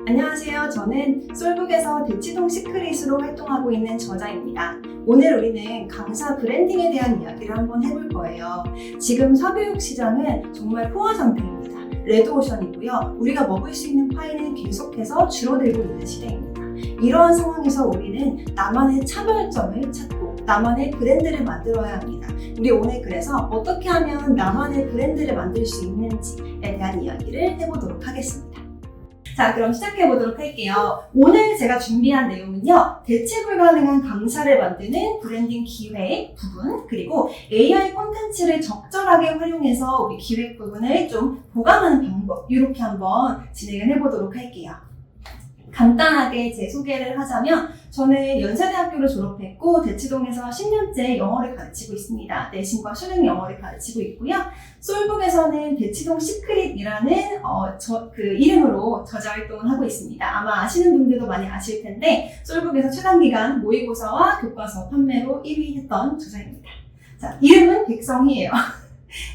안녕하세요. 저는 솔북에서 대치동 시크릿으로 활동하고 있는 저자입니다. 오늘 우리는 강사 브랜딩에 대한 이야기를 한번 해볼 거예요. 지금 사교육 시장은 정말 포화 상태입니다. 레드오션이고요. 우리가 먹을 수 있는 파이는 계속해서 줄어들고 있는 시대입니다. 이러한 상황에서 우리는 나만의 차별점을 찾고 나만의 브랜드를 만들어야 합니다. 우리 오늘 그래서 어떻게 하면 나만의 브랜드를 만들 수 있는지에 대한 이야기를 해보도록 하겠습니다. 자, 그럼 시작해보도록 할게요. 오늘 제가 준비한 내용은요, 대체 불가능한 강사를 만드는 브랜딩 기획 부분, 그리고 AI 콘텐츠를 적절하게 활용해서 우리 기획 부분을 좀 보강하는 방법, 이렇게 한번 진행을 해보도록 할게요. 간단하게 제 소개를 하자면 저는 연세대학교를 졸업했고 대치동에서 10년째 영어를 가르치고 있습니다. 내신과 수능 영어를 가르치고 있고요. 솔북에서는 대치동 시크릿이라는 이름으로 저자 활동을 하고 있습니다. 아마 아시는 분들도 많이 아실 텐데 솔북에서 최단기간 모의고사와 교과서 판매로 1위 했던 저자입니다. 자, 이름은 백성희예요.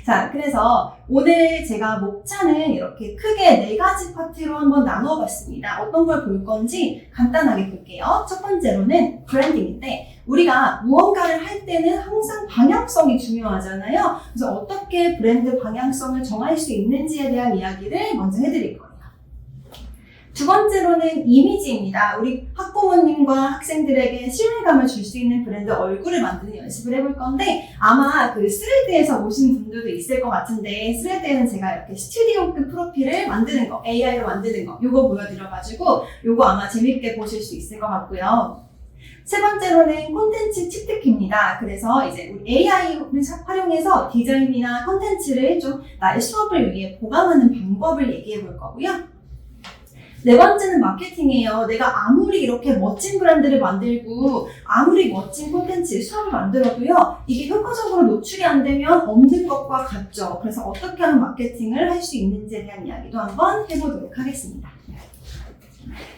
자, 그래서 오늘 제가 목차는 이렇게 크게 4가지 파트로 한번 나눠봤습니다. 어떤 걸 볼 건지 간단하게 볼게요. 첫 번째로는 브랜딩인데 우리가 무언가를 할 때는 항상 방향성이 중요하잖아요. 그래서 어떻게 브랜드 방향성을 정할 수 있는지에 대한 이야기를 먼저 해드릴 거예요. 두 번째로는 이미지입니다. 우리 학부모님과 학생들에게 신뢰감을 줄 수 있는 브랜드 얼굴을 만드는 연습을 해볼 건데 아마 그 스레드에서 오신 분들도 있을 것 같은데 스레드에는 제가 이렇게 스튜디오급 프로필을 만드는 거, AI로 만드는 거 요거 보여드려가지고 요거 아마 재밌게 보실 수 있을 것 같고요. 세 번째로는 콘텐츠 칩득입니다. 그래서 이제 우리 AI를 활용해서 디자인이나 콘텐츠를 좀 나의 수업을 위해 보강하는 방법을 얘기해 볼 거고요. 네 번째는 마케팅이에요. 내가 아무리 이렇게 멋진 브랜드를 만들고 아무리 멋진 콘텐츠 수업을 만들어도요. 이게 효과적으로 노출이 안 되면 없는 것과 같죠. 그래서 어떻게 하면 마케팅을 할 수 있는지에 대한 이야기도 한번 해보도록 하겠습니다.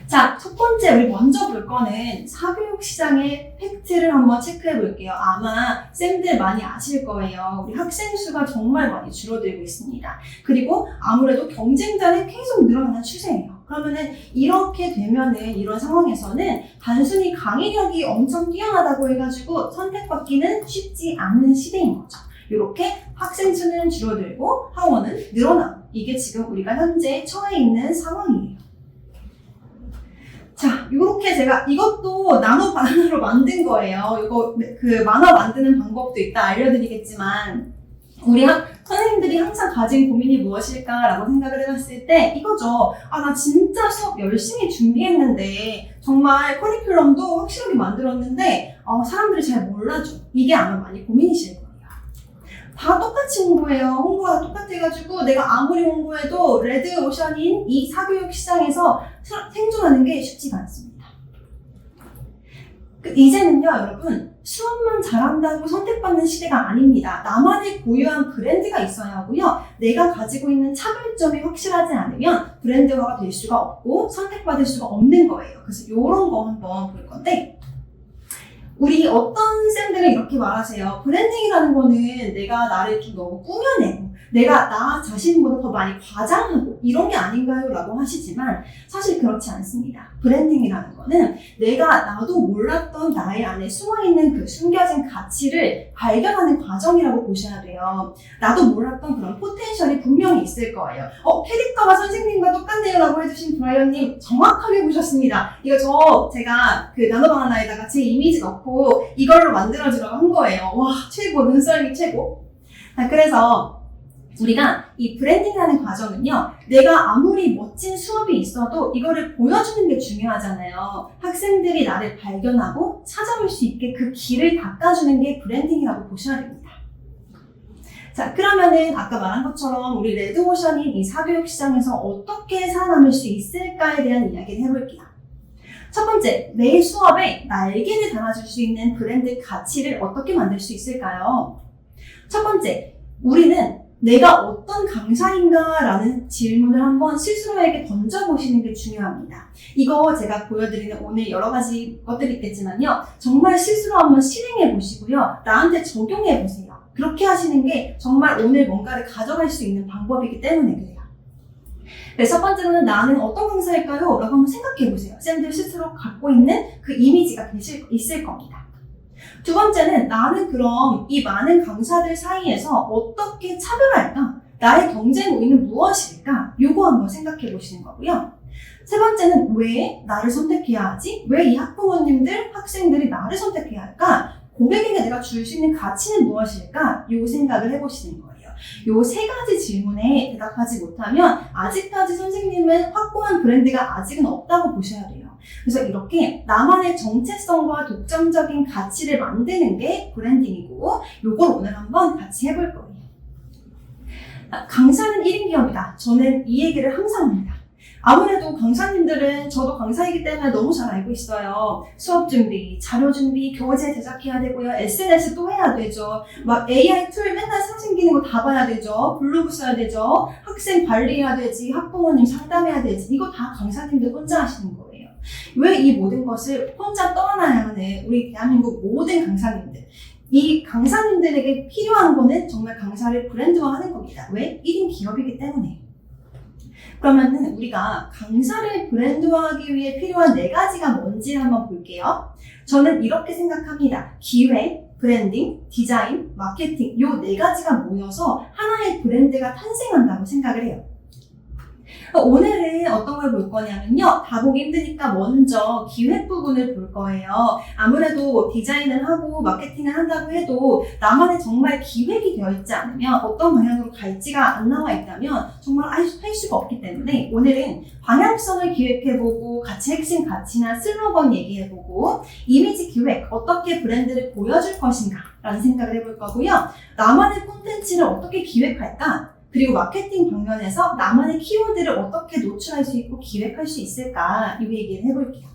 자, 첫 번째 우리 먼저 볼 거는 사교육 시장의 팩트를 한번 체크해 볼게요. 아마 쌤들 많이 아실 거예요. 우리 학생 수가 정말 많이 줄어들고 있습니다. 그리고 아무래도 경쟁자는 계속 늘어나는 추세예요. 그러면은 이렇게 되면은 이런 상황에서는 단순히 강의력이 엄청 뛰어나다고 해가지고 선택받기는 쉽지 않은 시대인 거죠. 이렇게 학생 수는 줄어들고 학원은 늘어나고 이게 지금 우리가 현재 처해 있는 상황이에요. 자, 요렇게 제가 이것도 나노 바나나로 만든 거예요. 이거 그 만화 만드는 방법도 이따 알려드리겠지만 우리 선생님들이 항상 가진 고민이 무엇일까라고 생각을 해봤을 때 이거죠. 아, 나 진짜 수업 열심히 준비했는데 정말 커리큘럼도 확실하게 만들었는데 사람들이 잘 몰라줘. 이게 아마 많이 고민이실 거예요. 다 똑같이 홍보해요. 홍보가 똑같아가지고 내가 아무리 홍보해도 레드오션인 이 사교육 시장에서 생존하는 게 쉽지가 않습니다. 이제는요, 여러분, 수업만 잘한다고 선택받는 시대가 아닙니다. 나만의 고유한 브랜드가 있어야 하고요. 내가 가지고 있는 차별점이 확실하지 않으면 브랜드화가 될 수가 없고 선택받을 수가 없는 거예요. 그래서 이런 거 한번 볼 건데 우리 어떤 쌤들은 이렇게 말하세요. 브랜딩이라는 거는 내가 나를 좀 너무 꾸며내고 내가 나 자신보다 더 많이 과장하고 이런 게 아닌가요? 라고 하시지만 사실 그렇지 않습니다. 브랜딩이라는 거는 내가 나도 몰랐던 나의 안에 숨어있는 그 숨겨진 가치를 발견하는 과정이라고 보셔야 돼요. 나도 몰랐던 그런 포텐셜이 분명히 있을 거예요. 캐릭터가 선생님과 똑같네요 라고 해주신 브라이언님 정확하게 보셨습니다. 이거 제가 그 나노바나나에다가 제 이미지 넣고 이걸로 만들어주라고 한 거예요. 와, 최고, 눈썰미 최고. 그래서 우리가 이 브랜딩이라는 과정은요, 내가 아무리 멋진 수업이 있어도 이거를 보여주는 게 중요하잖아요. 학생들이 나를 발견하고 찾아올 수 있게 그 길을 닦아주는 게 브랜딩이라고 보셔야 됩니다. 자, 그러면은 아까 말한 것처럼 우리 레드오션인 이 사교육 시장에서 어떻게 살아남을 수 있을까에 대한 이야기를 해볼게요. 첫 번째, 내 수업에 날개를 달아줄 수 있는 브랜드 가치를 어떻게 만들 수 있을까요? 첫 번째, 우리는 내가 어떤 강사인가 라는 질문을 한번 스스로에게 던져보시는 게 중요합니다. 이거 제가 보여드리는 오늘 여러 가지 것들이 있겠지만요. 정말 스스로 한번 실행해 보시고요. 나한테 적용해 보세요. 그렇게 하시는 게 정말 오늘 뭔가를 가져갈 수 있는 방법이기 때문에 그래요. 네, 첫 번째로는 나는 어떤 강사일까요? 라고 한번 생각해 보세요. 쌤들 스스로 갖고 있는 그 이미지가 있을 겁니다. 두 번째는 나는 그럼 이 많은 강사들 사이에서 어떻게 차별할까? 나의 경쟁 우위는 무엇일까? 요거 한번 생각해 보시는 거고요. 세 번째는 왜 나를 선택해야 하지? 왜 이 학부모님들, 학생들이 나를 선택해야 할까? 고객에게 내가 줄 수 있는 가치는 무엇일까? 요 생각을 해보시는 거예요. 요 세 가지 질문에 대답하지 못하면 아직까지 선생님은 확고한 브랜드가 아직은 없다고 보셔야 돼요. 그래서 이렇게 나만의 정체성과 독점적인 가치를 만드는 게 브랜딩이고 요걸 오늘 한번 같이 해볼 거예요. 강사는 1인 기업이다. 저는 이 얘기를 항상 합니다. 아무래도 강사님들은 저도 강사이기 때문에 너무 잘 알고 있어요. 수업 준비, 자료 준비, 교재 제작해야 되고요. SNS 또 해야 되죠. 막 AI 툴 맨날 생기는 거 다 봐야 되죠. 블로그 써야 되죠. 학생 관리해야 되지. 학부모님 상담해야 되지. 이거 다 강사님들 혼자 하시는 거예요. 왜 이 모든 것을 혼자 떠안아야 하는 우리 대한민국 모든 강사님들. 이 강사님들에게 필요한 거는 정말 강사를 브랜드화하는 겁니다. 왜? 1인 기업이기 때문에. 그러면은 우리가 강사를 브랜드화하기 위해 필요한 4가지가 뭔지 한번 볼게요. 저는 이렇게 생각합니다. 기획, 브랜딩, 디자인, 마케팅 요 4가지가 모여서 하나의 브랜드가 탄생한다고 생각을 해요. 오늘은 어떤 걸 볼 거냐면요. 다 보기 힘드니까 먼저 기획 부분을 볼 거예요. 아무래도 디자인을 하고 마케팅을 한다고 해도 나만의 정말 기획이 되어 있지 않으면 어떤 방향으로 갈지가 안 나와 있다면 정말 할 수가 없기 때문에 오늘은 방향성을 기획해보고 핵심 가치나 슬로건 얘기해보고 이미지 기획, 어떻게 브랜드를 보여줄 것인가 라는 생각을 해볼 거고요. 나만의 콘텐츠를 어떻게 기획할까? 그리고 마케팅 방면에서 나만의 키워드를 어떻게 노출할 수 있고 기획할 수 있을까? 이 얘기를 해볼게요.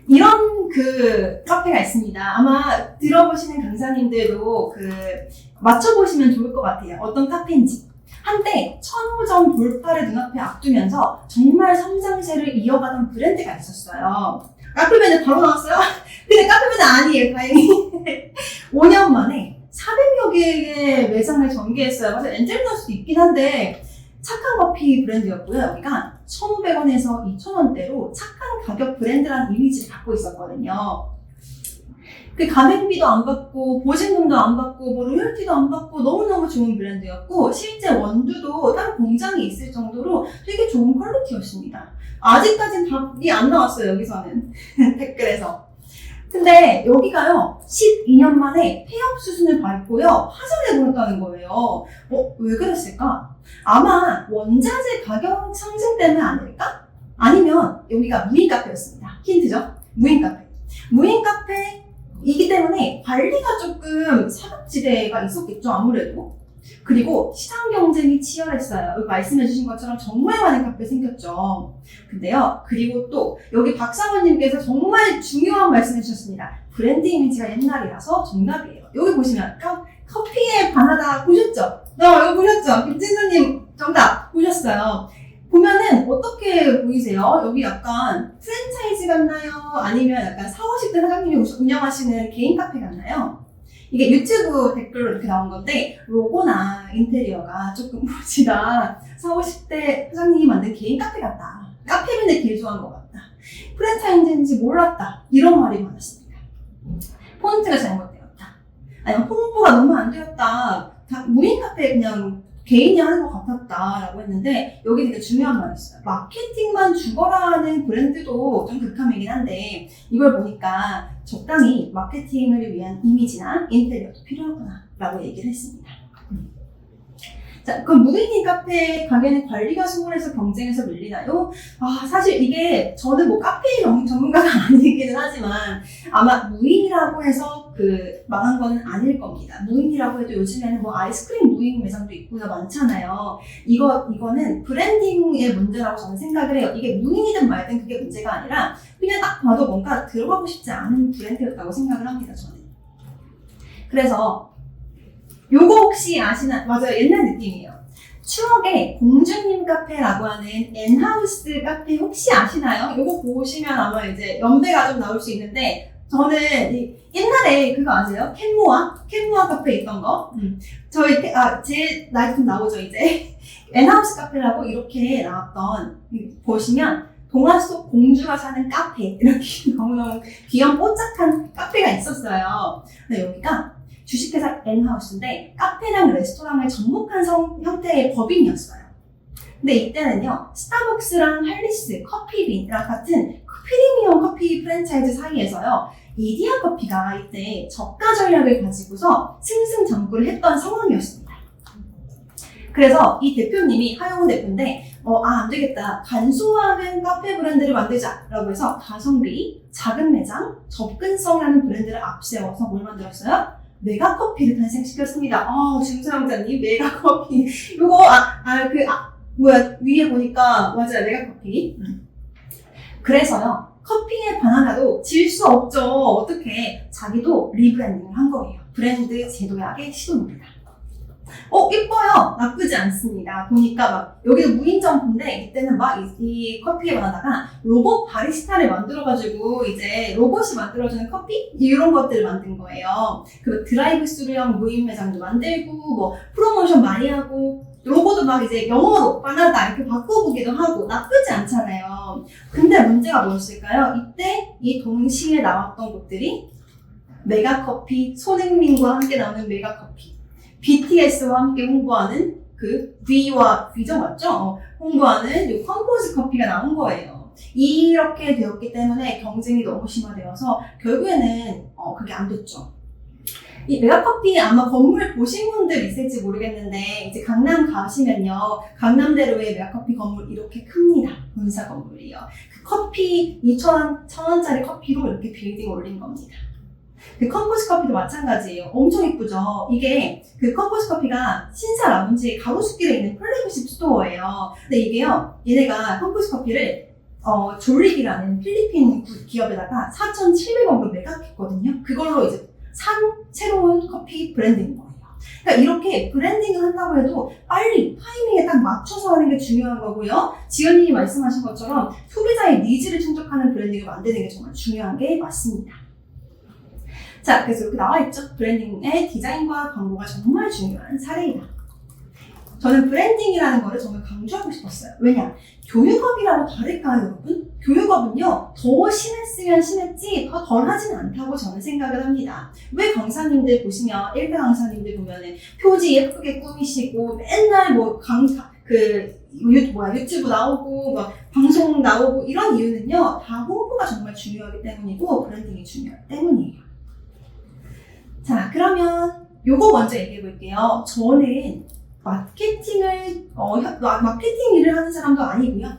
이런 카페가 있습니다. 아마 들어보시는 강사님들도 맞춰보시면 좋을 것 같아요. 어떤 카페인지. 한때 1000호점 돌파를 눈앞에 앞두면서 정말 성장세를 이어가던 브랜드가 있었어요. 카페맨은 바로 나왔어요? 근데 카페맨은 아니에요, 다행히. 5년 만에 400여 개의 매장을 전개했어요. 맞아요. 엔젤러스도 있긴 한데 착한 커피 브랜드였고요. 여기가 1,500원에서 2,000원대로 착한 가격 브랜드라는 이미지를 갖고 있었거든요. 가맹비도 안 받고 보증금도 안 받고 뭐 로열티도 안 받고 너무너무 좋은 브랜드였고 실제 원두도 따로 공장이 있을 정도로 되게 좋은 퀄리티였습니다. 아직까지는 답이 안 나왔어요. 여기서는 댓글에서. 근데 여기가요 12년 만에 폐업 수순을 밟고요 파산해 버렸다는 거예요. 왜 그랬을까? 아마 원자재 가격 상승 때문에 아닐까? 아니면 여기가 무인 카페였습니다. 힌트죠? 무인 카페. 무인 카페이기 때문에 관리가 조금 사각지대가 있었겠죠, 아무래도. 그리고 시장 경쟁이 치열했어요. 여기 말씀해주신 것처럼 정말 많은 카페 생겼죠. 근데요, 그리고 또 여기 박사모님께서 정말 중요한 말씀해 주셨습니다. 브랜드 이미지가 옛날이라서 정답이에요. 여기 보시면 커피에 반하다 보셨죠? 이거 보셨죠? 김진수님 정답 보셨어요. 보면은 어떻게 보이세요? 여기 약간 프랜차이즈 같나요? 아니면 약간 40, 50대 사장님이 운영하시는 개인 카페 같나요? 이게 유튜브 댓글로 이렇게 나온 건데 로고나 인테리어가 조금 멋지다. 40, 50대 사장님이 만든 개인 카페 같다. 카페맨을 개조한 것 같다. 프랜차이즈인지 몰랐다. 이런 말이 많았습니다. 폰트가 잘못되었다. 아니면 홍보가 너무 안 되었다. 무인 카페 그냥 개인이 하는 것 같았다 라고 했는데 여기 되게 중요한 말이 있어요. 마케팅만 죽어라 하는 브랜드도 좀 극혐이긴 한데 이걸 보니까 적당히 마케팅을 위한 이미지나 인테리어도 필요하구나 라고 얘기를 했습니다. 자, 그럼 무인인 카페 가게는 관리가 수월해서 경쟁에서 밀리나요? 사실 이게 저는 뭐 카페 전문가가 아니기는 하지만 아마 무인이라고 해서 망한 거는 아닐 겁니다. 무인이라고 해도 요즘에는 뭐 아이스크림 무인 매장도 있고요. 많잖아요. 이거는 브랜딩의 문제라고 저는 생각을 해요. 이게 무인이든 말든 그게 문제가 아니라 그냥 딱 봐도 뭔가 들어가고 싶지 않은 브랜드였다고 생각을 합니다. 저는. 그래서 요거 혹시 아시나? 맞아요. 옛날 느낌이에요. 추억의 공주님 카페라고 하는 엔하우스 카페 혹시 아시나요? 요거 보시면 아마 이제 연배가 좀 나올 수 있는데 저는 옛날에 그거 아세요? 캔모아 카페 있던 거. 제 나이 좀 나오죠 이제. 엔하우스 카페라고 이렇게 나왔던, 보시면 동화 속 공주가 사는 카페, 이렇게 너무너무 귀여운 뽀짝한 카페가 있었어요. 근데 여기가 주식회사 엔하우스인데 카페랑 레스토랑을 접목한 형태의 법인이었어요. 근데 이때는요, 스타벅스랑 할리스, 커피빈이랑 같은 프리미엄 커피 프랜차이즈 사이에서요, 이디야 커피가 이때 저가 전략을 가지고서 승승장구를 했던 상황이었습니다. 그래서 이 대표님이, 하영훈 대표인데, 안 되겠다. 간소화된 카페 브랜드를 만들자라고 해서 가성비, 작은 매장, 접근성이라는 브랜드를 앞세워서 뭘 만들었어요? 메가커피를 탄생시켰습니다. 지금 사용자님, 메가커피. 요거, 위에 보니까, 맞아요. 메가커피. 그래서요, 커피의 바나나도 질 수 없죠. 어떻게? 자기도 리브랜딩을 한 거예요. 브랜드 재도약의 시도입니다. 이뻐요. 나쁘지 않습니다. 보니까 여기도 무인점포인데, 이때는 이 커피의 바나나가 로봇 바리스타를 만들어가지고, 이제 로봇이 만들어주는 커피? 이런 것들을 만든 거예요. 그 드라이브 스루형 무인 매장도 만들고, 프로모션 많이 하고, 로고도 이제 영어로 바나나 이렇게 바꿔보기도 하고, 나쁘지 않잖아요. 근데 문제가 뭐였을까요? 이때 이 동시에 나왔던 곳들이 메가커피, 손흥민과 함께 나오는 메가커피, BTS와 함께 홍보하는 그 V죠, 맞죠? 홍보하는 이 컴포즈 커피가 나온 거예요. 이렇게 되었기 때문에 경쟁이 너무 심화되어서 결국에는 그게 안 됐죠. 이 메가커피 아마 건물 보신 분들 있을지 모르겠는데, 이제 강남 가시면요, 강남대로의 메가커피 건물 이렇게 큽니다. 본사 건물이요. 그 커피 2,000원짜리 커피로 이렇게 빌딩 올린 겁니다. 그 컴포즈 커피도 마찬가지예요. 엄청 이쁘죠? 이게 그 컴포즈 커피가 신사 라운지 가로수길에 있는 플래그십 스토어예요. 근데 이게요, 얘네가 컴포즈 커피를 졸리비라는 필리핀 기업에다가 4,700원으로 매각했거든요. 그걸로 이제 산 새로운 커피 브랜드인 거예요. 그러니까 이렇게 브랜딩을 한다고 해도 빨리 타이밍에 딱 맞춰서 하는 게 중요한 거고요. 지연님이 말씀하신 것처럼 소비자의 니즈를 충족하는 브랜딩을 만드는 게 정말 중요한 게 맞습니다. 자, 그래서 이렇게 나와있죠. 브랜딩의 디자인과 광고가 정말 중요한 사례이다. 저는 브랜딩이라는 거를 정말 강조하고 싶었어요. 왜냐? 교육업이라고 다를까요, 여러분? 교육업은요, 더 심했으면 심했지 더 덜하지는 않다고 저는 생각을 합니다. 왜 강사님들 보시면, 1대 강사님들 보면은 표지 예쁘게 꾸미시고 맨날 유튜브 나오고 방송 나오고 이런 이유는요, 다 홍보가 정말 중요하기 때문이고 브랜딩이 중요하기 때문이에요. 자, 그러면 요거 먼저 얘기해 볼게요. 저는 마케팅 일을 하는 사람도 아니고요.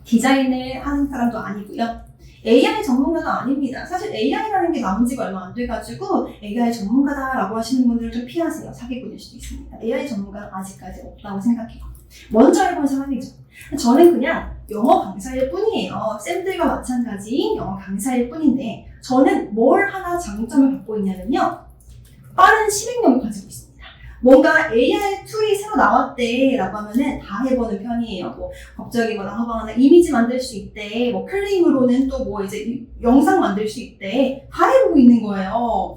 디자인을 하는 사람도 아니고요. AI 전문가도 아닙니다. 사실 AI라는 게 나온 지가 얼마 안 돼가지고 AI 전문가다라고 하시는 분들은 좀 피하세요. 사기꾼일 수도 있습니다. AI 전문가는 아직까지 없다고 생각해요. 먼저 해본 사람이죠. 저는 그냥 영어 강사일 뿐이에요. 쌤들과 마찬가지 영어 강사일 뿐인데, 저는 뭘 하나 장점을 갖고 있냐면요, 빠른 실행력을 가지고 있습니다. 뭔가 AI 툴이 새로 나왔대라고 하면은 다 해보는 편이에요. 갑자기 하거나 이미지 만들 수 있대, 클레임으로는 또 이제 영상 만들 수 있대, 다 해보고 있는 거예요.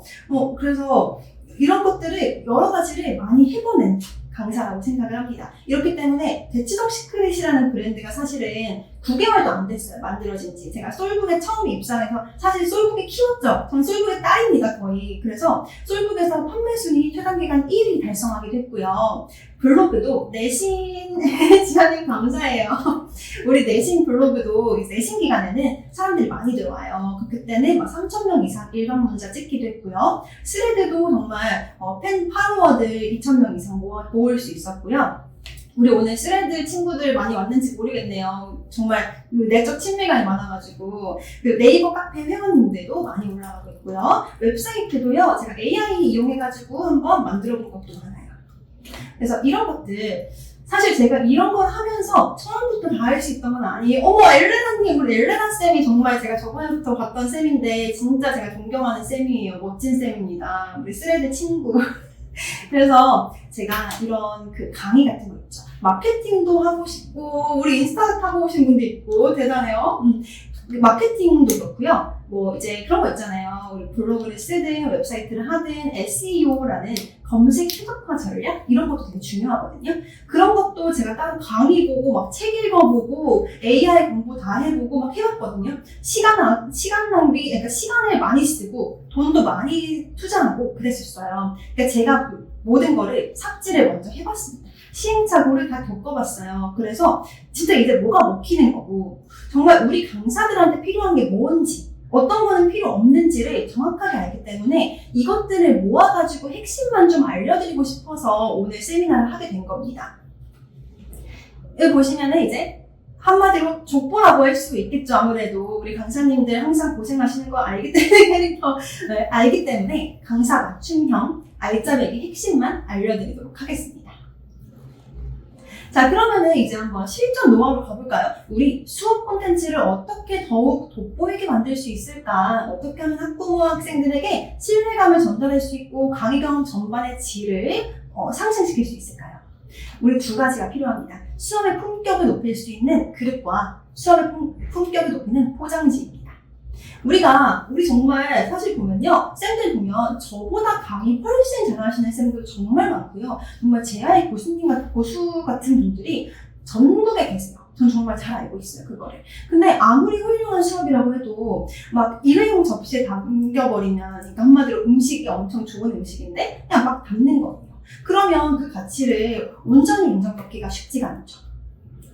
그래서 이런 것들을 여러 가지를 많이 해보는 강사라고 생각을 합니다. 이렇기 때문에 대치동 시크릿이라는 브랜드가 사실은 9개월도 안 됐어요. 만들어진 지. 제가 솔북에 처음 입사해서 사실 솔북에 키웠죠. 전 솔북의 딸입니다, 거의. 그래서 솔북에서 판매 순위 최단 기간 1위 달성하기도 했고요. 블로그도 내신 지하님 감사해요. 우리 내신 블로그도 내신 기간에는 사람들이 많이 들어와요. 그때는 3,000명 이상 일반 문자 찍기도 했고요. 스레드도 정말 팬 팔로워들 2,000명 이상 모을 수 있었고요. 우리 오늘 스레드 친구들 많이 왔는지 모르겠네요. 정말 내적 친밀감이 많아가지고 네이버 카페 회원님들도 많이 올라가고 있고요. 웹사이트도요, 제가 AI 이용해가지고 한번 만들어본 것도 많아요. 그래서 이런 것들, 사실 제가 이런 걸 하면서 처음부터 다 할 수 있던 건 아니에요. 엘레나님, 우리 엘레나 쌤이 정말 제가 저번부터 봤던 쌤인데 진짜 제가 존경하는 쌤이에요. 멋진 쌤입니다. 우리 스레드 친구. 그래서 제가 이런 강의 같은 거 있죠. 마케팅도 하고 싶고, 우리 인스타 타고 오신 분도 있고, 대단해요. 마케팅도 그렇고요. 뭐 이제 그런 거 있잖아요. 우리 블로그를 쓰든 웹사이트를 하든 SEO라는 검색 최적화 전략 이런 것도 되게 중요하거든요. 그런 것도 제가 따로 강의 보고 막 책 읽어보고 AI 공부 다 해보고 막 해봤거든요. 시간 낭비, 그러니까 시간을 많이 쓰고 돈도 많이 투자하고 그랬었어요. 그러니까 제가 모든 거를 삭제를 먼저 해봤습니다. 시행착오를 다 겪어봤어요. 그래서 진짜 이제 뭐가 먹히는 거고 정말 우리 강사들한테 필요한 게 뭔지 어떤 거는 필요 없는지를 정확하게 알기 때문에 이것들을 모아가지고 핵심만 좀 알려드리고 싶어서 오늘 세미나를 하게 된 겁니다. 여기 보시면은 이제 한마디로 족보라고 할 수 있겠죠. 아무래도 우리 강사님들 항상 고생하시는 거 알기 때문에 알기 때문에 강사 맞춤형 알짜 배기 핵심만 알려드리도록 하겠습니다. 자, 그러면은 이제 한번 실전 노하우로 가볼까요? 우리 수업 콘텐츠를 어떻게 더욱 돋보이게 만들 수 있을까? 어떻게 하면 학부모와 학생들에게 신뢰감을 전달할 수 있고 강의 경험 전반의 질을 상승시킬 수 있을까요? 우리 두 가지가 필요합니다. 수업의 품격을 높일 수 있는 그릇과 수업의 품격을 높이는 포장지입니다. 우리 정말 사실 보면요. 쌤들 보면 저보다 강의 훨씬 잘하시는 쌤들 정말 많고요. 정말 제아의 고수 같은 분들이 전국에 계세요. 전 정말 잘 알고 있어요, 그거를. 근데 아무리 훌륭한 수업이라고 해도 막 일회용 접시에 담겨버리면, 그러니까 한마디로 음식이 엄청 좋은 음식인데 그냥 막 담는 거예요. 그러면 그 가치를 온전히 인정받기가 쉽지가 않죠.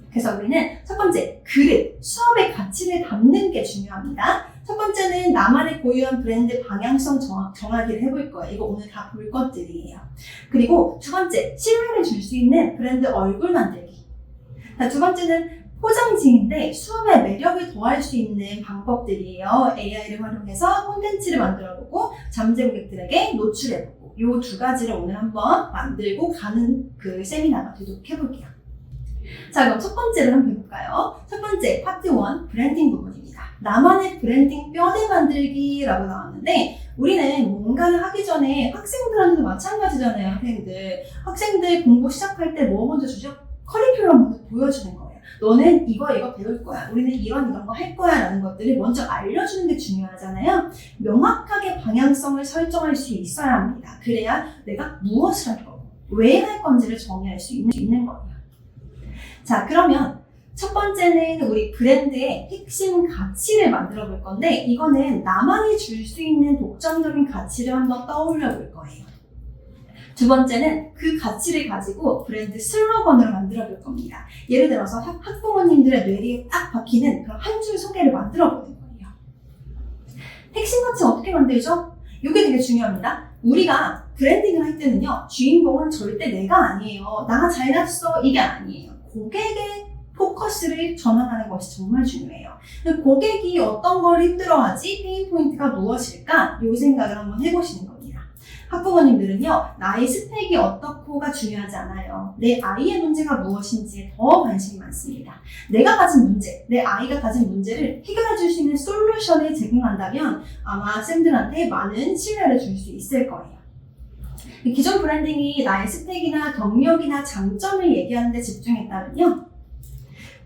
그래서 우리는 첫 번째, 그릇, 수업의 가치를 담는 게 중요합니다. 첫 번째는 나만의 고유한 브랜드 방향성 정하기를 해볼 거예요. 이거 오늘 다 볼 것들이에요. 그리고 두 번째, 신뢰를 줄 수 있는 브랜드 얼굴 만들기. 자, 두 번째는 포장지인데 수업의 매력을 더할 수 있는 방법들이에요. AI를 활용해서 콘텐츠를 만들어보고 잠재 고객들에게 노출해보고 이 두 가지를 오늘 한번 만들고 가는 그 세미나가 되도록 해볼게요. 자, 그럼 첫 번째로 한번 해볼까요? 첫 번째, 파트 1, 브랜딩 부분입니다. 나만의 브랜딩 뼈대 만들기라고 나왔는데 우리는 뭔가를 하기 전에 학생들한테도 마찬가지잖아요. 학생들 공부 시작할 때 뭐 먼저 주죠? 커리큘럼 먼저 보여주는 거예요. 너는 이거 배울 거야. 우리는 이런 거 할 거야 라는 것들을 먼저 알려주는 게 중요하잖아요. 명확하게 방향성을 설정할 수 있어야 합니다. 그래야 내가 무엇을 할 거고 왜 할 건지를 정의할 수 있는 거예요. 자, 그러면 첫 번째는 우리 브랜드의 핵심 가치를 만들어 볼 건데 이거는 나만이 줄 수 있는 독점적인 가치를 한번 떠올려 볼 거예요. 두 번째는 그 가치를 가지고 브랜드 슬로건으로 만들어 볼 겁니다. 예를 들어서 학부모님들의 뇌리에 딱 박히는 그런 한 줄 소개를 만들어 보는 거예요. 핵심 가치 어떻게 만들죠? 이게 되게 중요합니다. 우리가 브랜딩을 할 때는요, 주인공은 절대 내가 아니에요. 나 잘났어. 이게 아니에요. 고객의 포커스를 전환하는 것이 정말 중요해요. 고객이 어떤 걸 힘들어하지? 페인 포인트가 무엇일까? 이 생각을 한번 해보시는 겁니다. 학부모님들은요, 나의 스펙이 어떻고가 중요하지 않아요. 내 아이의 문제가 무엇인지에 더 관심이 많습니다. 내가 가진 문제, 내 아이가 가진 문제를 해결해 줄 수 있는 솔루션을 제공한다면 아마 쌤들한테 많은 신뢰를 줄 수 있을 거예요. 기존 브랜딩이 나의 스펙이나 경력이나 장점을 얘기하는 데 집중했다면요.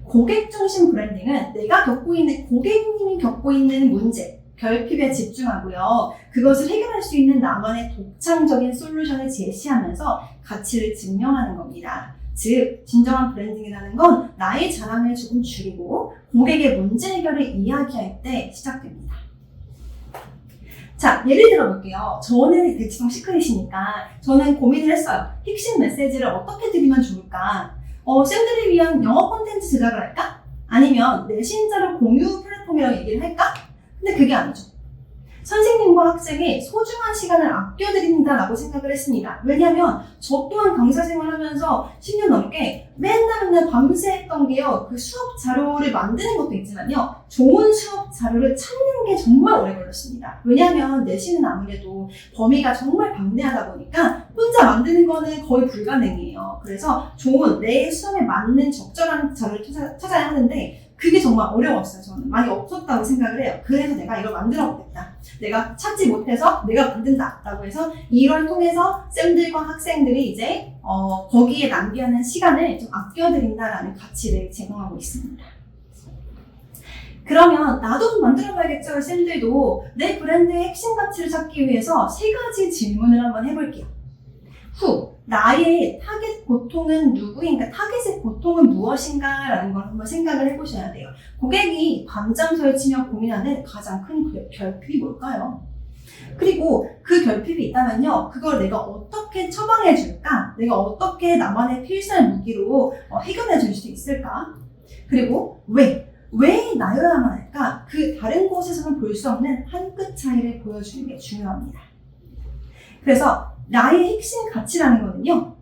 고객 중심 브랜딩은 내가 고객님이 겪고 있는 문제, 결핍에 집중하고요. 그것을 해결할 수 있는 나만의 독창적인 솔루션을 제시하면서 가치를 증명하는 겁니다. 즉, 진정한 브랜딩이라는 건 나의 자랑을 조금 줄이고 고객의 문제 해결을 이야기할 때 시작됩니다. 자, 예를 들어볼게요. 저는 대치동 시크릿이니까 저는 고민을 했어요. 핵심 메시지를 어떻게 드리면 좋을까? 쌤들을 위한 영어 콘텐츠 제작을 할까? 아니면 내신자료 공유 플랫폼이라고 얘기를 할까? 근데 그게 아니죠. 선생님과 학생의 소중한 시간을 아껴드립니다 라고 생각을 했습니다. 왜냐하면 저 또한 강사 생활하면서 10년 넘게 맨날 밤새 했던 게요. 그 수업 자료를 만드는 것도 있지만요. 좋은 수업 자료를 찾는 게 정말 오래 걸렸습니다. 왜냐하면 내신은 아무래도 범위가 정말 방대하다 보니까 혼자 만드는 거는 거의 불가능해요. 그래서 좋은 내 수업에 맞는 적절한 자료를 찾아야 하는데 그게 정말 어려웠어요. 저는 많이 없었다고 생각을 해요. 그래서 내가 이걸 만들어 보겠다. 내가 찾지 못해서 내가 만든다 라고 해서 이걸 통해서 쌤들과 학생들이 이제 거기에 낭비하는 시간을 좀 아껴드린다라는 가치를 제공하고 있습니다. 그러면 나도 만들어봐야겠죠. 쌤들도 내 브랜드의 핵심 가치를 찾기 위해서 3가지 질문을 한번 해볼게요. 나의 타겟 고통은 누구인가? 타겟의 고통은 무엇인가? 라는 걸 한번 생각을 해보셔야 돼요. 고객이 밤잠 설치며 고민하는 가장 큰 결핍이 뭘까요? 그리고 그 결핍이 있다면요, 그걸 내가 어떻게 처방해 줄까? 내가 어떻게 나만의 필살 무기로 해결해 줄 수 있을까? 그리고 왜 나여야만 할까? 그 다른 곳에서는 볼 수 없는 한 끗 차이를 보여주는 게 중요합니다. 그래서 나의 핵심 가치라는 거는요,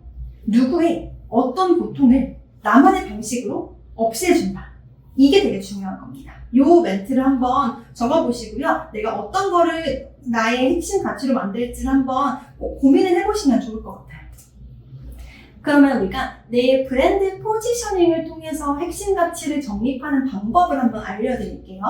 누구의 어떤 고통을 나만의 방식으로 없애준다. 이게 되게 중요한 겁니다. 요 멘트를 한번 적어보시고요. 내가 어떤 거를 나의 핵심 가치로 만들지를 한번 고민을 해보시면 좋을 것 같아요. 그러면 우리가 내 브랜드 포지셔닝을 통해서 핵심 가치를 정립하는 방법을 한번 알려드릴게요.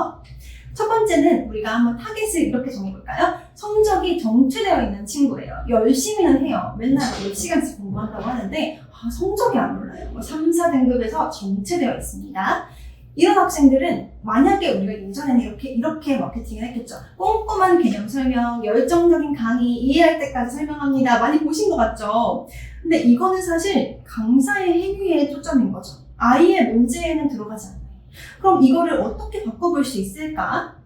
첫 번째는 우리가 한번 타겟을 이렇게 정해볼까요? 성적이 정체되어 있는 친구예요. 열심히는 해요. 맨날 몇 시간씩 공부한다고 하는데 성적이 안 올라요. 3, 4등급에서 정체되어 있습니다. 이런 학생들은 만약에 우리가 예전에는 이렇게 마케팅을 했겠죠. 꼼꼼한 개념 설명, 열정적인 강의, 이해할 때까지 설명합니다. 많이 보신 것 같죠? 근데 이거는 사실 강사의 행위에 초점인 거죠. 아예 문제에는 들어가지 않아요. 그럼 이거를 어떻게 바꿔볼 수 있을까?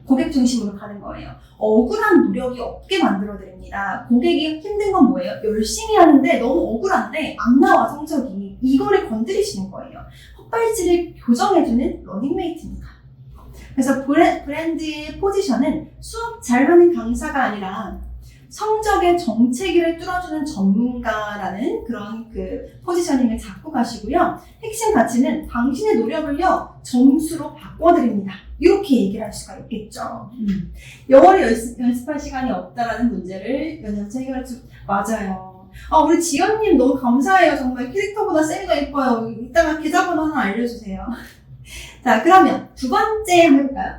고객 중심으로 가는 거예요. 억울한 노력이 없게 만들어드립니다. 고객이 힘든 건 뭐예요? 열심히 하는데 너무 억울한데 안 나와 성적이. 이거를 건드리시는 거예요. 헛발질을 교정해주는 러닝메이트입니다. 그래서 브랜드의 포지션은 수업 잘하는 강사가 아니라 성적의 정체기를 뚫어주는 전문가라는 그런 포지셔닝을 잡고 가시고요. 핵심 가치는 당신의 노력을요, 점수로 바꿔드립니다. 이렇게 얘기를 할 수가 있겠죠. 영어를 연습할 시간이 없다라는 문제를 연연차 해결할 수, 맞아요. 우리 지연님 너무 감사해요. 정말 캐릭터보다 쌤이가 예뻐요. 이따가 계좌번호 하나 알려주세요. 자, 그러면 두 번째 한번 해볼까요?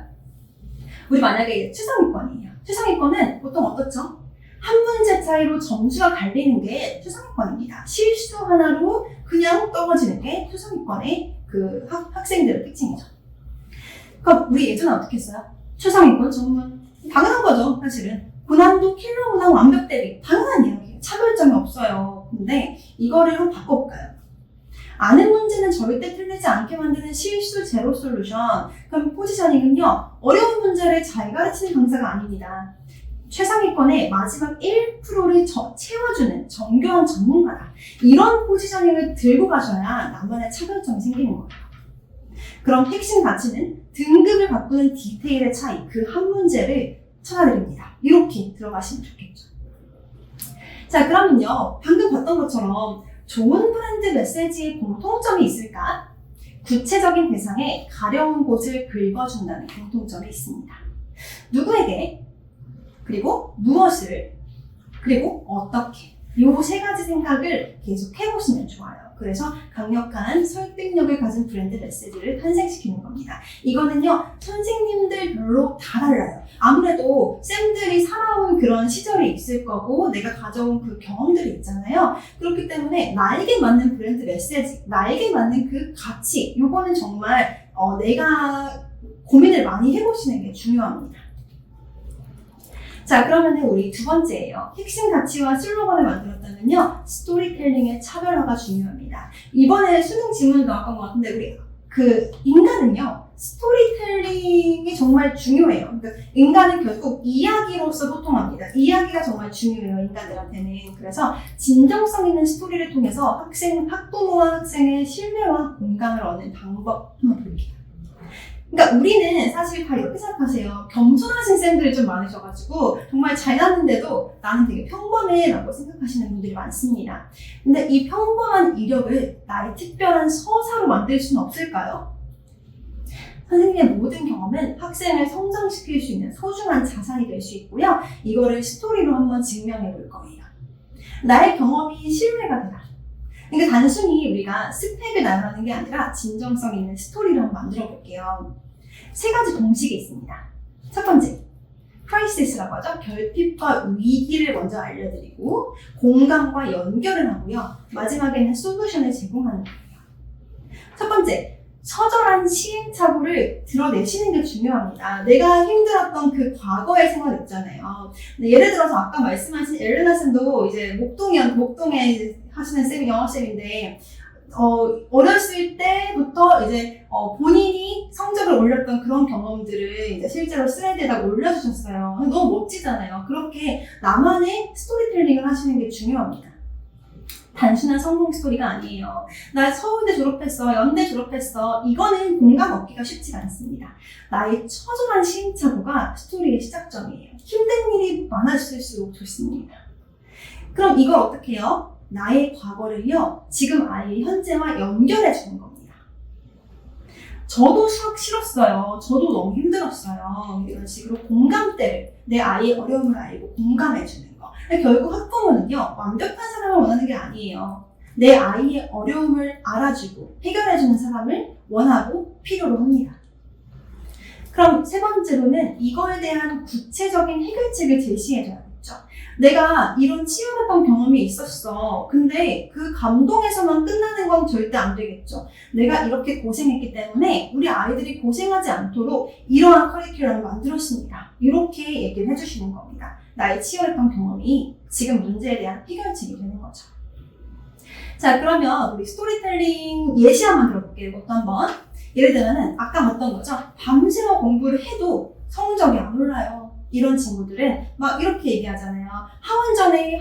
우리 만약에 추상위권이에요. 추상위권은 보통 어떻죠? 한 문제 차이로 점수가 갈리는 게 추상위권입니다. 실수 하나로 그냥 떨어지는 게 추상위권의 학생들의 특징이죠. 그럼 우리 예전에 어떻게 했어요? 추상위권 전문. 당연한 거죠, 사실은. 고난도 킬러 문항 완벽 대비. 당연한 이야기예요. 차별점이 없어요. 근데 이거를 한번 바꿔볼까요? 아는 문제는 절대 틀리지 않게 만드는 실수 제로 솔루션. 그럼 포지셔닝은요, 어려운 문제를 잘 가르치는 강사가 아닙니다. 최상위권의 마지막 1%를 채워주는 정교한 전문가다. 이런 포지셔닝을 들고 가셔야 나만의 차별점이 생기는 거예요. 그럼 핵심 가치는 등급을 바꾸는 디테일의 차이, 그 한 문제를 찾아드립니다. 이렇게 들어가시면 좋겠죠. 자, 그러면요, 방금 봤던 것처럼 좋은 브랜드 메시지의 공통점이 있을까? 구체적인 대상에 가려운 곳을 긁어준다는 공통점이 있습니다. 누구에게, 그리고 무엇을, 그리고 어떻게. 이 3가지 생각을 계속 해보시면 좋아요. 그래서 강력한 설득력을 가진 브랜드 메시지를 탄생시키는 겁니다. 이거는요, 선생님들별로 다 달라요. 아무래도 쌤들이 살아온 그런 시절이 있을 거고 내가 가져온 그 경험들이 있잖아요. 그렇기 때문에 나에게 맞는 브랜드 메시지, 나에게 맞는 그 가치, 이거는 정말 내가 고민을 많이 해보시는 게 중요합니다. 자, 그러면은 우리 두 번째예요. 핵심 가치와 슬로건을 만들었다면요, 스토리텔링의 차별화가 중요합니다. 이번에 수능 질문 나왔던 것 같은데, 우리 인간은요, 스토리텔링이 정말 중요해요. 그러니까 인간은 결국 이야기로서 소통합니다. 이야기가 정말 중요해요, 인간들한테는. 그래서 진정성 있는 스토리를 통해서 학부모와 학생의 신뢰와 공감을 얻는 방법 한번 볼게요. 그러니까 우리는 사실 다 이렇게 생각하세요. 겸손하신 쌤들이 좀 많으셔가지고 정말 잘났는데도 나는 되게 평범해 라고 생각하시는 분들이 많습니다. 근데 이 평범한 이력을 나의 특별한 서사로 만들 수는 없을까요? 선생님의 모든 경험은 학생을 성장시킬 수 있는 소중한 자산이 될 수 있고요. 이거를 스토리로 한번 증명해 볼 거예요. 나의 경험이 신뢰가 되라. 그러니까 단순히 우리가 스펙을 나열하는 게 아니라 진정성 있는 스토리를 한번 만들어 볼게요. 3가지 공식이 있습니다. 첫 번째, 크라이시스라고 하죠. 결핍과 위기를 먼저 알려드리고 공감과 연결을 하고요. 마지막에는 솔루션을 제공하는 거예요. 첫 번째, 처절한 시행착오를 드러내시는 게 중요합니다. 내가 힘들었던 그 과거의 생활 있잖아요. 예를 들어서 아까 말씀하신 엘레나 쌤도 이제 목동에 이제 하시는 쌤이 영어쌤인데, 어렸을 때부터 이제 본인이 성적을 올렸던 그런 경험들을 이제 실제로 슬라이드에다 올려주셨어요. 너무 멋지잖아요. 그렇게 나만의 스토리텔링을 하시는 게 중요합니다. 단순한 성공 스토리가 아니에요. 나 서울대 졸업했어, 연대 졸업했어. 이거는 공감 얻기가 쉽지가 않습니다. 나의 처절한 시행착오가 스토리의 시작점이에요. 힘든 일이 많았을수록 좋습니다. 그럼 이걸 어떻게 해요? 나의 과거를요, 지금 아이의 현재와 연결해 주는 겁니다. 저도 수학 싫었어요. 저도 너무 힘들었어요. 이런 식으로 공감대를, 내 아이의 어려움을 알고 공감해 주는 거. 결국 학부모는요, 완벽한 사람을 원하는 게 아니에요. 내 아이의 어려움을 알아주고 해결해 주는 사람을 원하고 필요로 합니다. 그럼 세 번째로는 이거에 대한 구체적인 해결책을 제시해줘야겠죠. 내가 이런 치열했던 경험이 있었어. 근데 그 감동에서만 끝나는 건 절대 안 되겠죠. 내가 이렇게 고생했기 때문에 우리 아이들이 고생하지 않도록 이러한 커리큘럼을 만들었습니다. 이렇게 얘기를 해주시는 겁니다. 나의 치열했던 경험이 지금 문제에 대한 해결책이 되는 거죠. 자, 그러면 우리 스토리텔링 예시 한번 들어볼게요. 이것도 한번. 예를 들면 아까 봤던 거죠. 밤새워 공부를 해도 성적이 안 올라요. 이런 친구들은 막 이렇게 얘기하잖아요. 하원 전에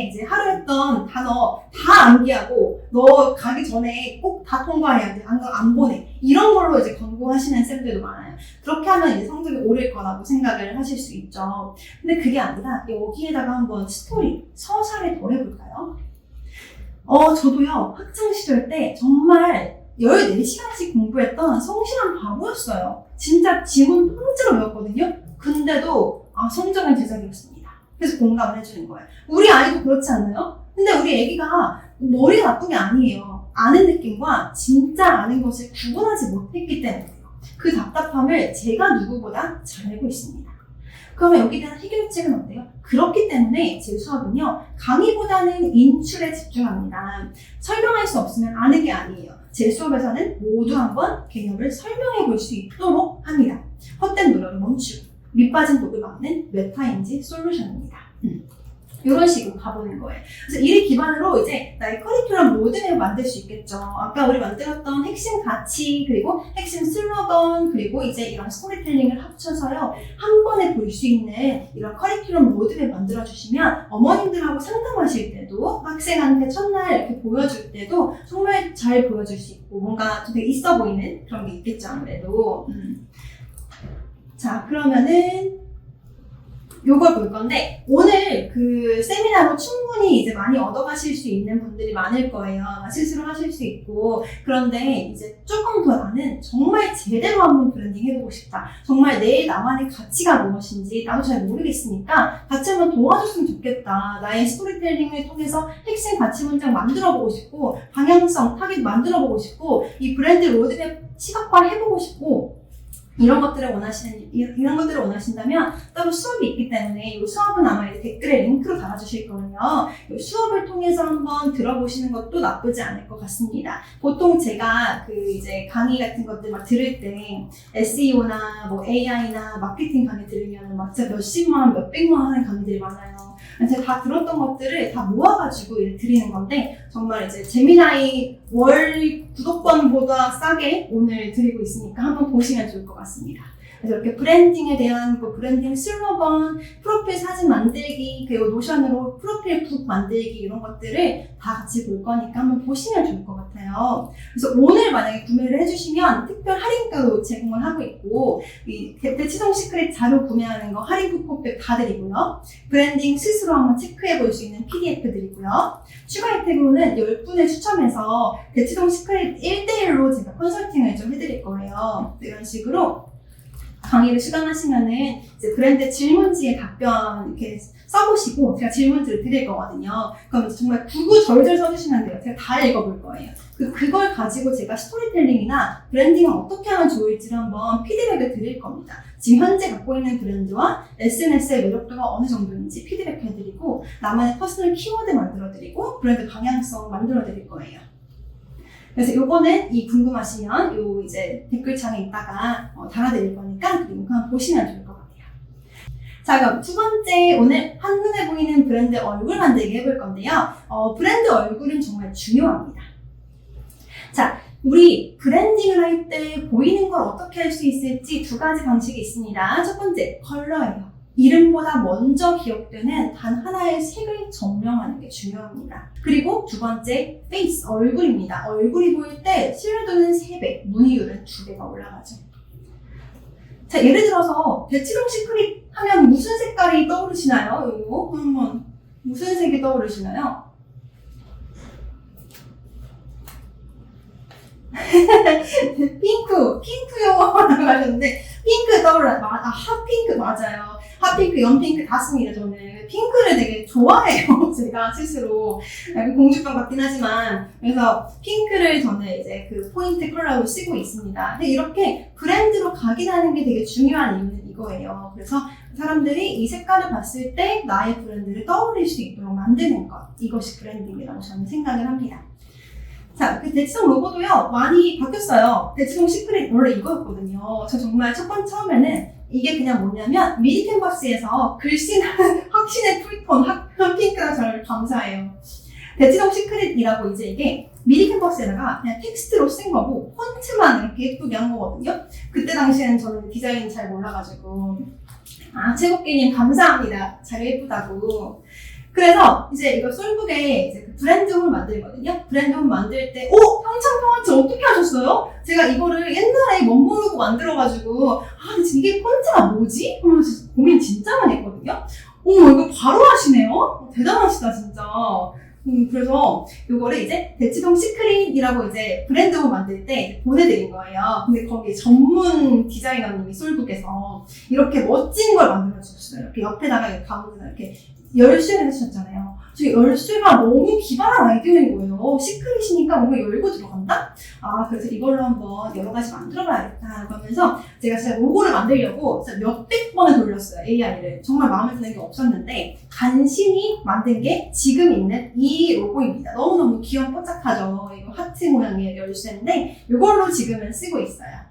이제 하루 했던 단어 다 암기하고 너 가기 전에 꼭 다 통과해야 돼. 안 보내. 이런 걸로 이제 권고하시는 쌤들도 많아요. 그렇게 하면 이제 성적이 오를 거라고 생각을 하실 수 있죠. 근데 그게 아니라 여기에다가 한번 스토리, 서사를 더해볼까요? 저도요, 학창시절 때 정말 14시간씩 공부했던 성실한 바보였어요. 진짜 지문 통째로 외웠거든요. 근데도 성적은 제자리였습니다. 그래서 공감을 해주는 거예요. 우리 아이도 그렇지 않나요? 근데 우리 애기가 머리가 나쁜 게 아니에요. 아는 느낌과 진짜 아는 것을 구분하지 못했기 때문에요. 그 답답함을 제가 누구보다 잘 알고 있습니다. 그러면 여기에 대한 해결책은 어때요? 그렇기 때문에 제 수업은요, 강의보다는 인출에 집중합니다. 설명할 수 없으면 아는 게 아니에요. 제 수업에서는 모두 한번 개념을 설명해 볼 수 있도록 합니다. 헛된 노력을 멈추고 밑빠진 독을 막는 메타인지 솔루션입니다. 이런 식으로 가보는 거예요. 그래서 이를 기반으로 이제 나의 커리큘럼 로드맵을 만들 수 있겠죠. 아까 우리 만들었던 핵심 가치, 그리고 핵심 슬로건, 그리고 이제 이런 스토리텔링을 합쳐서요, 한 번에 볼 수 있는 이런 커리큘럼 로드맵 만들어주시면 어머님들하고 상담하실 때도, 학생한테 첫날 이렇게 보여줄 때도 정말 잘 보여줄 수 있고, 뭔가 되게 있어 보이는 그런 게 있겠죠, 아무래도. 자, 그러면은 요걸 볼 건데, 오늘 그 세미나로 충분히 이제 많이 얻어가실 수 있는 분들이 많을 거예요. 스스로 하실 수 있고. 그런데 이제 조금 더 나는 정말 제대로 한번 브랜딩 해보고 싶다. 정말 나만의 가치가 무엇인지 나도 잘 모르겠으니까 같이 한번 도와줬으면 좋겠다. 나의 스토리텔링을 통해서 핵심 가치 문장 만들어보고 싶고, 방향성, 타깃 만들어보고 싶고, 이 브랜드 로드맵 시각화 해보고 싶고, 이런 것들을 원하신다면 따로 수업이 있기 때문에 이 수업은 아마 댓글에 링크로 달아주실 거예요. 이 수업을 통해서 한번 들어보시는 것도 나쁘지 않을 것 같습니다. 보통 제가 이제 강의 같은 것들 막 들을 때 SEO나 뭐 AI나 마케팅 강의 들으면 막 진짜 몇십만 원, 몇백만 원 하는 강의들이 많아요. 제가 다 들었던 것들을 다 모아가지고 드리는 건데, 정말 이제 제미나이 월 구독권보다 싸게 오늘 드리고 있으니까 한번 보시면 좋을 것 같습니다. 그래서 이렇게 브랜딩에 대한 브랜딩 슬로건, 프로필 사진 만들기, 그리고 노션으로 프로필 북 만들기, 이런 것들을 다 같이 볼 거니까 한번 보시면 좋을 것 같아요. 그래서 오늘 만약에 구매를 해주시면 특별 할인가로 제공을 하고 있고, 이 대치동 시크릿 자료 구매하는 거 할인 쿠폰백 다 드리고요. 브랜딩 스스로 한번 체크해 볼 수 있는 PDF 드리고요. 추가 혜택으로는 10분을 추첨해서 대치동 시크릿 1대1로 제가 컨설팅을 좀 해드릴 거예요. 이런 식으로 강의를 수강하시면은 이제 브랜드 질문지에 답변 이렇게 써보시고 제가 질문지를 드릴 거거든요. 그럼 정말 구구절절 써주시면 돼요. 제가 다 읽어볼 거예요. 그걸 가지고 제가 스토리텔링이나 브랜딩을 어떻게 하면 좋을지를 한번 피드백을 드릴 겁니다. 지금 현재 갖고 있는 브랜드와 SNS의 매력도가 어느 정도인지 피드백 해드리고, 나만의 퍼스널 키워드 만들어드리고, 브랜드 방향성 만들어드릴 거예요. 그래서 요거는 궁금하시면 요 이제 댓글창에 있다가 달아드릴 거니까 그 링크 한번 보시면 좋을 것 같아요. 자, 그럼 두 번째, 오늘 한눈에 보이는 브랜드 얼굴 만들기 해볼 건데요. 브랜드 얼굴은 정말 중요합니다. 자, 우리 브랜딩을 할 때 보이는 걸 어떻게 할 수 있을지 두 가지 방식이 있습니다. 첫 번째, 컬러예요. 이름보다 먼저 기억되는 단 하나의 색을 점령하는 게 중요합니다. 그리고 두 번째, 페이스, 얼굴입니다. 얼굴이 보일 때 신뢰도는 3배, 문의율은 2배가 올라가죠. 자, 예를 들어서 대치동 시크릿 하면 무슨 색깔이 떠오르시나요? 이거 한번 무슨 색이 떠오르시나요? 핑크 영어라고 하셨는데 핑크 떠올라요. 핫핑크 맞아요. 핫핑크, 연핑크 다 씁니다. 저는 핑크를 되게 좋아해요. 제가 스스로 약간 공주병 같긴 하지만 그래서 핑크를 저는 이제 그 포인트 컬러로 쓰고 있습니다. 근데 이렇게 브랜드로 각인하는 게 되게 중요한 이유는 이거예요. 그래서 사람들이 이 색깔을 봤을 때 나의 브랜드를 떠올릴 수 있도록 만드는 것, 이것이 브랜딩이라고 저는 생각을 합니다. 자, 그 대치동 로고도요, 많이 바뀌었어요. 대치동 시크릿 원래 이거였거든요. 저 정말 처음에는 이게 그냥 뭐냐면, 미디 캔버스에서 글씨는 확신의 풀톤, 핫핑크라 저를 감사해요. 대치동 시크릿이라고 이제 이게 미디 캔버스에다가 그냥 텍스트로 쓴 거고, 폰트만 이렇게 예쁘게 한 거거든요. 그때 당시에는 저는 디자인 잘 몰라가지고, 최국기님 감사합니다. 잘 예쁘다고. 그래서 이제 이거 솔북에 이제 그 브랜드홈을 만들거든요. 브랜드홈 만들 때, 평창평화치 어떻게 하셨어요? 제가 이거를 옛날에 멋모르고 만들어가지고, 이게 폰트가 뭐지? 하면서 고민 진짜 많이 했거든요. 이거 바로 하시네요? 대단하시다, 진짜. 그래서 이거를 이제 대치동 시크릿이라고 이제 브랜드홈 만들 때 보내드린 거예요. 근데 거기 전문 디자이너님이 솔북에서 이렇게 멋진 걸 만들어주셨어요. 이렇게 옆에다가 가운데다 이렇게 열쇠를 해주셨잖아요. 저 열쇠가 너무 기발한 아이디어인 거예요. 시크릿이니까 뭔가 열고 들어간다? 그래서 이걸로 한번 여러 가지 만들어봐야겠다. 그러면서 제가 진짜 로고를 만들려고 진짜 몇백 번을 돌렸어요. AI를. 정말 마음에 드는 게 없었는데 간신히 만든 게 지금 있는 이 로고입니다. 너무너무 귀염뽀짝하죠. 이거 하트 모양의 열쇠인데 이걸로 지금은 쓰고 있어요.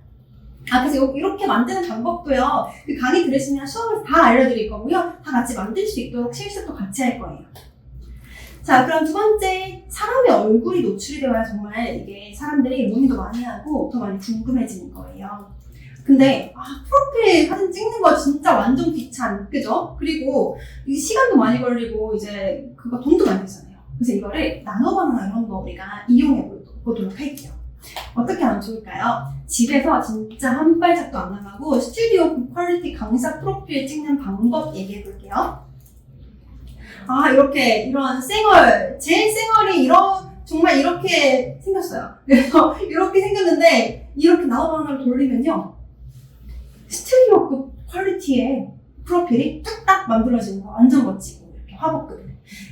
그래서 이렇게 만드는 방법도요, 그 강의 들으시면 수업에서 다 알려드릴 거고요. 다 같이 만들 수 있도록 실습도 같이 할 거예요. 자, 그럼 두 번째, 사람의 얼굴이 노출이 되어야 정말 이게 사람들이 문의도 많이 하고 더 많이 궁금해지는 거예요. 근데 프로필 사진 찍는 거 진짜 완전 귀찮, 그죠? 그리고 이 시간도 많이 걸리고 이제 그거 돈도 많이 들잖아요. 그래서 이거를 나노바나나 이런 거 우리가 이용해 보도록 할게요. 어떻게 하면 좋을까요? 집에서 진짜 한 발짝도 안 나가고 스튜디오 퀄리티 강사 프로필 찍는 방법 얘기해 볼게요. 이런 쌩얼, 제 쌩얼이 정말 이렇게 생겼어요. 그래서 이렇게 생겼는데 이렇게 나노바나나를 돌리면요, 스튜디오급 퀄리티의 프로필이 뚝딱 만들어지는 거 완전 멋지고 이렇게 화보급.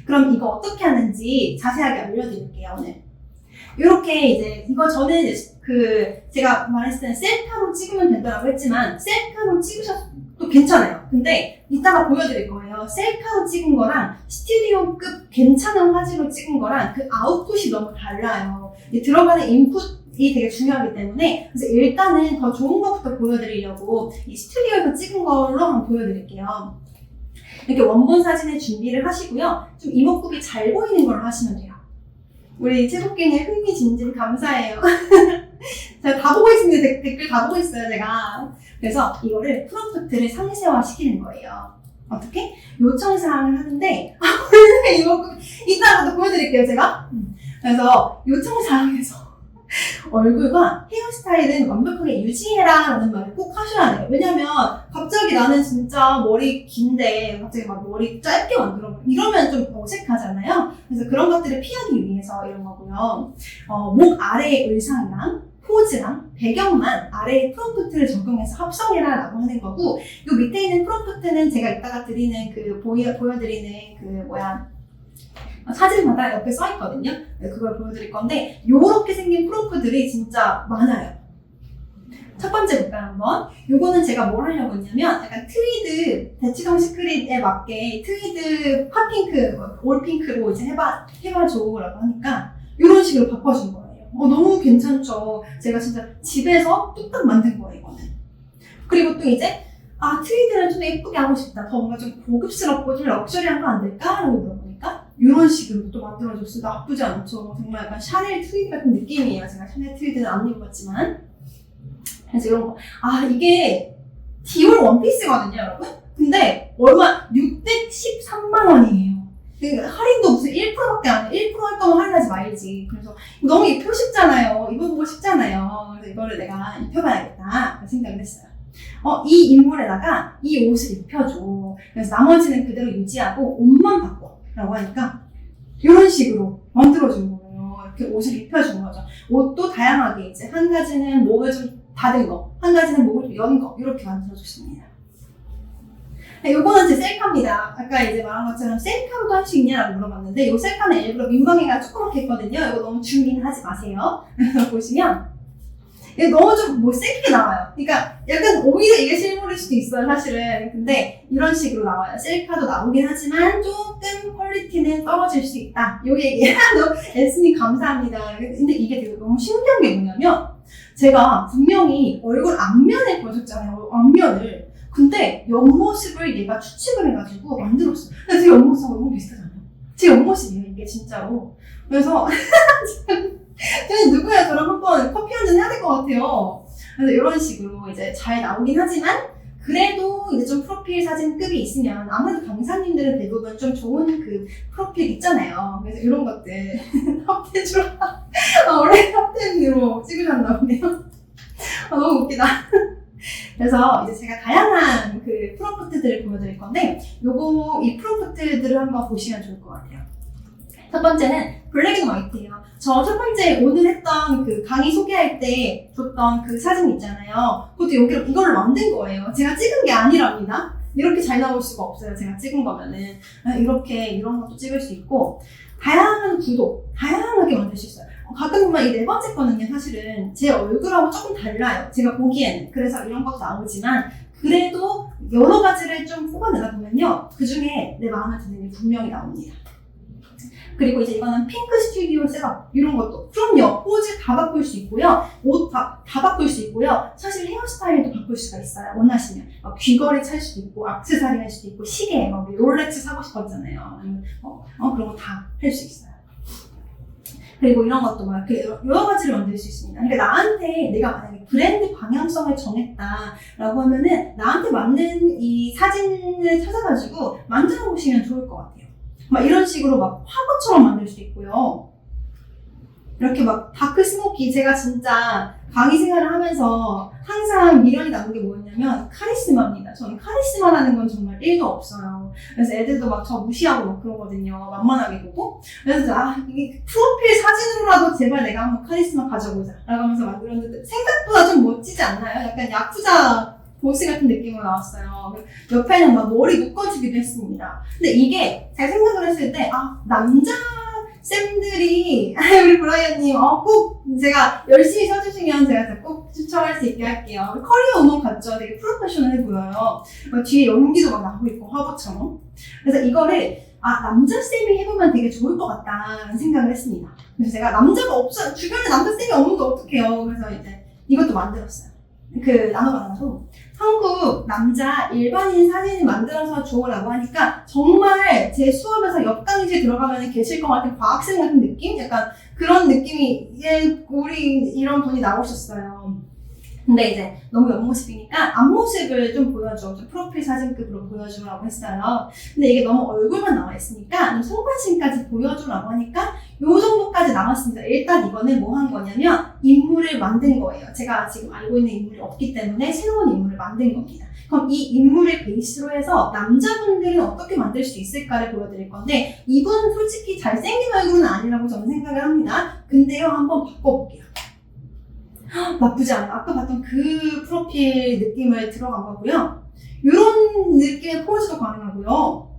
그럼 이거 어떻게 하는지 자세하게 알려드릴게요, 오늘. 이렇게 이제 이거 저는 이제 제가 말했을 때는 셀카로 찍으면 된다고 했지만 셀카로 찍으셔도 괜찮아요. 근데 이따가 보여드릴 거예요. 셀카로 찍은 거랑 스튜디오급 괜찮은 화질로 찍은 거랑 그 아웃풋이 너무 달라요. 들어가는 인풋이 되게 중요하기 때문에 그래서 일단은 더 좋은 것부터 보여드리려고 이 스튜디오에서 찍은 걸로 한번 보여드릴게요. 이렇게 원본 사진을 준비를 하시고요. 좀 이목구비 잘 보이는 걸로 하시면 돼요. 우리 최국기님 흥미진진 감사해요. 제가 다 보고 있습니다. 댓글 다 보고 있어요, 제가. 그래서 이거를 프롬프트를 상세화 시키는 거예요. 어떻게? 요청사항을 하는데, 원래 이목구비, 이따가도 보여드릴게요, 제가. 그래서 요청사항에서 얼굴과 헤어스타일은 완벽하게 유지해라 라는 말을 꼭 하셔야 돼요. 왜냐면 갑자기 나는 진짜 머리 긴데 갑자기 막 머리 짧게 만들어 이러면 좀 어색하잖아요. 그래서 그런 것들을 피하기 위해서 이런 거고요. 목 아래의 의상이랑 포즈랑 배경만 아래에 프롬프트를 적용해서 합성해라 라고 하는 거고, 요 밑에 있는 프롬프트는 제가 이따가 드리는 보여드리는 사진마다 옆에 써있거든요. 그걸 보여드릴 건데 요렇게 생긴 프롬프트들이 진짜 많아요. 첫 번째 볼까요, 한번? 요거는 제가 뭘 하려고 했냐면 약간 트위드, 대치동 시크릿에 맞게 트위드 핫핑크, 올핑크로 이제 해봐줘 라고 하니까 이런 식으로 바꿔준 거예요. 너무 괜찮죠. 제가 진짜 집에서 뚝딱 만든 거예요, 이거는. 그리고 또 이제 트위드를 좀 예쁘게 하고 싶다. 더 뭔가 좀 고급스럽고 좀 럭셔리한 거 안 될까? 라고 물어보니까 이런 식으로 또 만들어줬어요. 나쁘지 않죠. 정말 약간 샤넬 트위드 같은 느낌이에요. 제가 샤넬 트위드는 안 입어봤지만. 그래서 이런 거. 이게 디올 원피스거든요, 여러분. 근데 얼마? 613만 원이에요. 그러니까 할인도 무슨 1%밖에 안 해. 1%할 거면 할인하지 말지. 그래서 너무 입고 싶잖아요. 입어보고 싶잖아요. 그래서 이거를 내가 입혀봐야겠다 생각을 했어요. 이 인물에다가 이 옷을 입혀줘. 그래서 나머지는 그대로 유지하고 옷만 바꿔. 라고 하니까 이런 식으로 만들어준 거예요. 이렇게 옷을 입혀준 거죠. 옷도 다양하게 이제 한 가지는 목을 좀 닫은 거, 한 가지는 목을 좀 연 거, 이렇게 만들어줬습니다. 요거는 제 셀카입니다. 아까 이제 말한 것처럼 셀카로도 할 수 있냐라고 물어봤는데 이 셀카는 일부러 민망해가 조그맣게 했거든요. 이거 너무 줌인 하지 마세요. 그래서 보시면 이게 너무 좀 못생기게 나와요. 그러니까 약간 오히려 이게 실물일 수도 있어요, 사실은. 근데 이런 식으로 나와요. 셀카도 나오긴 하지만 조금 퀄리티는 떨어질 수 있다. 요 얘기. 너무 에스님 감사합니다. 근데 이게 되게 너무 신기한 게 뭐냐면 제가 분명히 얼굴 앞면을 보여줬잖아요. 앞면을. 근데 옆모습을 얘가 추측을 해가지고 만들었어요. 근데 제 옆모습하고 너무 비슷하잖아요. 제 옆모습이에요, 이게 진짜로. 그래서 저는 누구야 저랑 한번 커피 한잔 해야 될 것 같아요. 그래서 이런 식으로 이제 잘 나오긴 하지만 그래도 이제 좀 프로필 사진급이 있으면 아무래도 강사님들은 대부분 좀 좋은 그 프로필 있잖아요. 그래서 이런 것들 합태주라 원래 합태으로 찍으셨나 보네요. 너무 웃기다. 그래서 이제 제가 다양한 그 프롬프트들을 보여드릴 건데 이 프롬프트들을 한번 보시면 좋을 것 같아요. 첫 번째는 블랙 앤 화이트예요. 저 첫 번째 오늘 했던 그 강의 소개할 때 줬던 그 사진 있잖아요. 그것도 이걸로 만든 거예요. 제가 찍은 게 아니랍니다. 이렇게 잘 나올 수가 없어요. 제가 찍은 거면은. 이렇게 이런 것도 찍을 수 있고 다양한 구도, 다양하게 만들 수 있어요. 가끔 보면 이 네 번째 거는요, 사실은 제 얼굴하고 조금 달라요. 제가 보기에는. 그래서 이런 것도 나오지만 그래도 여러 가지를 좀 뽑아내다 보면요, 그 중에 내 마음에 드는 게 분명히 나옵니다. 그리고 이제 이거는 핑크 스튜디오 셋업 이런 것도 그럼요, 포즈 다 바꿀 수 있고요, 옷 다 바꿀 수 있고요, 사실 헤어스타일도 바꿀 수가 있어요. 원하시면 귀걸이 찰 수도 있고 액세서리 할 수도 있고 시계, 롤렉스 사고 싶었잖아요. 아니면 그런 거 다 할 수 있어요. 그리고 이런 것도 막 여러 가지를 만들 수 있습니다. 그러니까 나한테 내가 만약에 브랜드 방향성을 정했다라고 하면은 나한테 맞는 이 사진을 찾아가지고 만들어 보시면 좋을 것 같아요. 막 이런 식으로 막 화보처럼 만들 수 있고요. 이렇게 막 다크 스모키, 제가 진짜 강의 생활을 하면서 항상 미련이 남은 게 뭐였냐면 카리스마입니다. 저는 카리스마라는 건 정말 1도 없어요. 그래서 애들도 막 저 무시하고 막 그러거든요. 만만하게 보고. 그래서 이게 프로필 사진으로라도 제발 내가 한번 카리스마 가져보자 라고 하면서 만들었는데 생각보다 좀 멋지지 않나요? 약간 야쿠자 보스 같은 느낌으로 나왔어요. 옆에는 막 머리 묶어주기도 했습니다. 근데 이게 제가 생각을 했을 때 남자 쌤들이 우리 브라이언님 꼭 제가 열심히 써주시면 제가 꼭 추천할 수 있게 할게요. 커리어 우먼 같죠? 되게 프로페셔널해 보여요. 뒤에 연기도 막 나오고 있고 화보처럼. 그래서 이거를 남자 쌤이 해보면 되게 좋을 것 같다는 생각을 했습니다. 그래서 제가 남자가 없어요. 주변에 남자 쌤이 없는데 어떡해요. 그래서 이제 이것도 만들었어요. 나눠봐도 한국 남자 일반인 사진을 만들어서 줘라고 하니까 정말 제 수업에서 옆 강의실 들어가면 계실 것 같은 과학생 같은 느낌? 약간 그런 느낌이 우리 이런 분이 나오셨어요. 근데 이제 너무 옆모습이니까 앞모습을 좀 보여줘. 좀 프로필 사진급으로 보여주라고 했어요. 근데 이게 너무 얼굴만 나와 있으니까 손바심까지 보여주라고 하니까 요 정도까지 나왔습니다. 일단 이거는 뭐 한 거냐면 인물을 만든 거예요. 제가 지금 알고 있는 인물이 없기 때문에 새로운 인물을 만든 겁니다. 그럼 이 인물을 베이스로 해서 남자분들은 어떻게 만들 수 있을까를 보여드릴 건데 이분은 솔직히 잘생긴 얼굴은 아니라고 저는 생각을 합니다. 근데요, 한번 바꿔볼게요. 나쁘지 않아요. 아까 봤던 그 프로필 느낌을 들어간 거고요. 이런 느낌의 포즈도 가능하고요.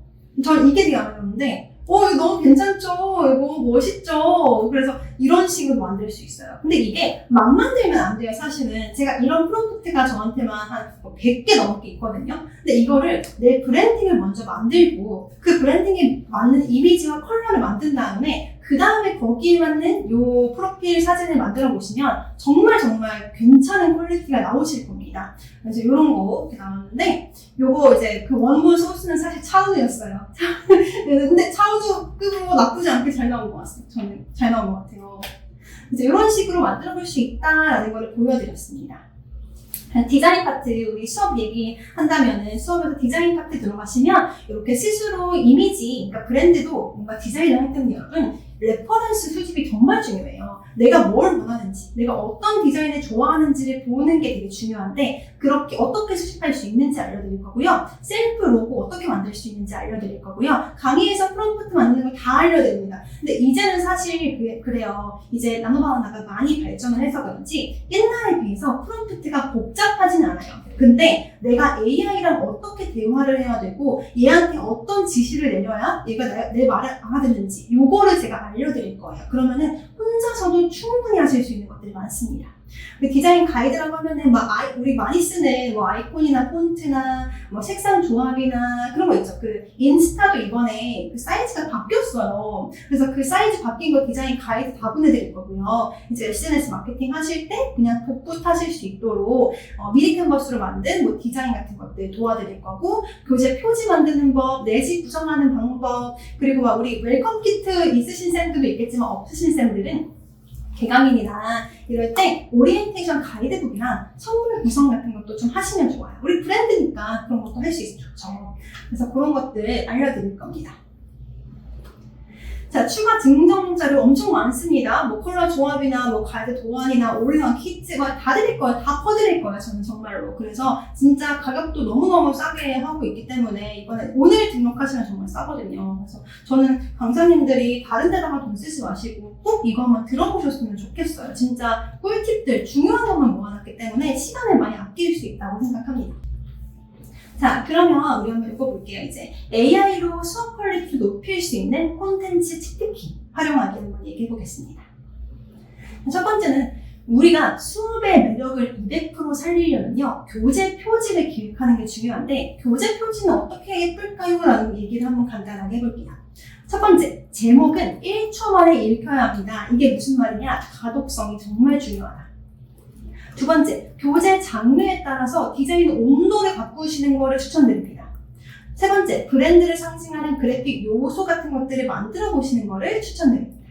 전 이게 되게 안 어려운데 이거 너무 괜찮죠? 이거 멋있죠? 그래서 이런 식으로 만들 수 있어요. 근데 이게 막 만들면 안 돼요, 사실은. 제가 이런 프롬프트가 저한테만 한 100개 넘게 있거든요. 근데 이거를 내 브랜딩을 먼저 만들고 그 브랜딩에 맞는 이미지와 컬러를 만든 다음에 그 그 다음에 거기에 맞는 요 프로필 사진을 만들어 보시면 정말 괜찮은 퀄리티가 나오실 겁니다. 그래서 이런 거 이렇게 나왔는데, 요거 이제 그 원본 소스는 사실 차은우였어요. 근데 차은우급으로 나쁘지 않게 잘 나온 것 같습니다. 저는 잘 나온 것 같아요. 이제 이런 식으로 만들어 볼 수 있다라는 걸 보여드렸습니다. 디자인 파트, 우리 수업 얘기한다면은 수업에서 디자인 파트 들어가시면 이렇게 스스로 이미지, 그러니까 브랜드도 뭔가 디자인을 할 때는 여러분 레퍼런스 수집이 정말 중요해요. 내가 뭘 원하는지, 내가 어떤 디자인을 좋아하는지를 보는 게 되게 중요한데, 그렇게 어떻게 수집할 수 있는지 알려드릴 거고요. 셀프 로고 어떻게 만들 수 있는지 알려드릴 거고요. 강의에서 프롬프트 만드는 걸 다 알려드립니다. 근데 이제는 사실 그래요. 이제 나노바나나가 많이 발전을 해서 그런지 옛날에 비해서 프롬프트가 복잡하진 않아요. 근데 내가 AI랑 어떻게 대화를 해야 되고 얘한테 어떤 지시를 내려야 얘가 내 말을 알아듣는지 요거를 제가 알려드릴 거예요. 그러면은 혼자서도 충분히 하실 수 있는 것들이 많습니다. 디자인 가이드라고 하면은 우리 많이 쓰는 아이콘이나 폰트나 색상 조합이나 그런 거 있죠. 그 인스타도 이번에 그 사이즈가 바뀌었어요. 그래서 그 사이즈 바뀐 거 디자인 가이드 다 보내드릴 거고요. 이제 SNS 마케팅 하실 때 그냥 복붙 하실 수 있도록 미리 캔버스로 만든 디자인 같은 것들 도와드릴 거고, 교재 표지 만드는 법, 내지 구성하는 방법, 그리고 우리 웰컴 키트 있으신 쌤들도 있겠지만 없으신 쌤들은 개강인이나 이럴 때 오리엔테이션 가이드북이랑 선물 구성 같은 것도 좀 하시면 좋아요. 우리 브랜드니까 그런 것도 할 수 있으면 좋죠. 그래서 그런 것들 알려드릴 겁니다. 자, 추가 증정 자료 엄청 많습니다. 컬러 조합이나 가이드 도안이나 올인원 키트 다 드릴 거예요. 다 퍼드릴 거예요. 저는 정말로. 그래서 진짜 가격도 너무너무 싸게 하고 있기 때문에 이번에 오늘 등록하시면 정말 싸거든요. 그래서 저는 강사님들이 다른 데다가 돈 쓰지 마시고 꼭 이거 한번 들어보셨으면 좋겠어요. 진짜 꿀팁들 중요한 것만 모아놨기 때문에 시간을 많이 아낄 수 있다고 생각합니다. 자, 그러면 우리 한번 읽어볼게요. 이제 AI로 수업 퀄리티를 높일 수 있는 콘텐츠 치트키 활용하기 한번 얘기해 보겠습니다. 첫 번째는 우리가 수업의 매력을 200% 살리려면요, 교재 표지를 기획하는 게 중요한데, 교재 표지는 어떻게 예쁠까요? 라는 얘기를 한번 간단하게 해볼게요. 첫 번째, 제목은 1초 만에 읽혀야 합니다. 이게 무슨 말이냐? 가독성이 정말 중요하다. 두 번째, 교재 장르에 따라서 디자인 온도를 바꾸시는 거를 추천드립니다. 세 번째, 브랜드를 상징하는 그래픽 요소 같은 것들을 만들어 보시는 거를 추천드립니다.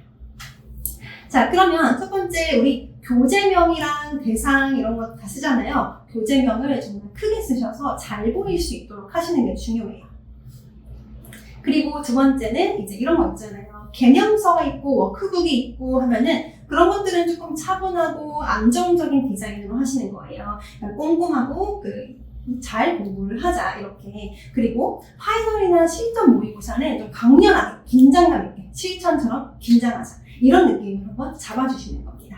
자, 그러면 첫 번째, 우리 교재명이랑 대상 이런 거 다 쓰잖아요. 교재명을 정말 크게 쓰셔서 잘 보일 수 있도록 하시는 게 중요해요. 그리고 두 번째는 이제 이런 거 있잖아요. 개념서가 있고 워크북이 있고 하면은 그런 것들은 조금 차분하고 안정적인 디자인으로 하시는 거예요. 꼼꼼하고 잘 공부를 하자 이렇게. 그리고 파이널이나 실전 모의고사는 좀 강렬하게 긴장감 있게 실전처럼 긴장하자 이런 느낌으로 한번 잡아주시는 겁니다.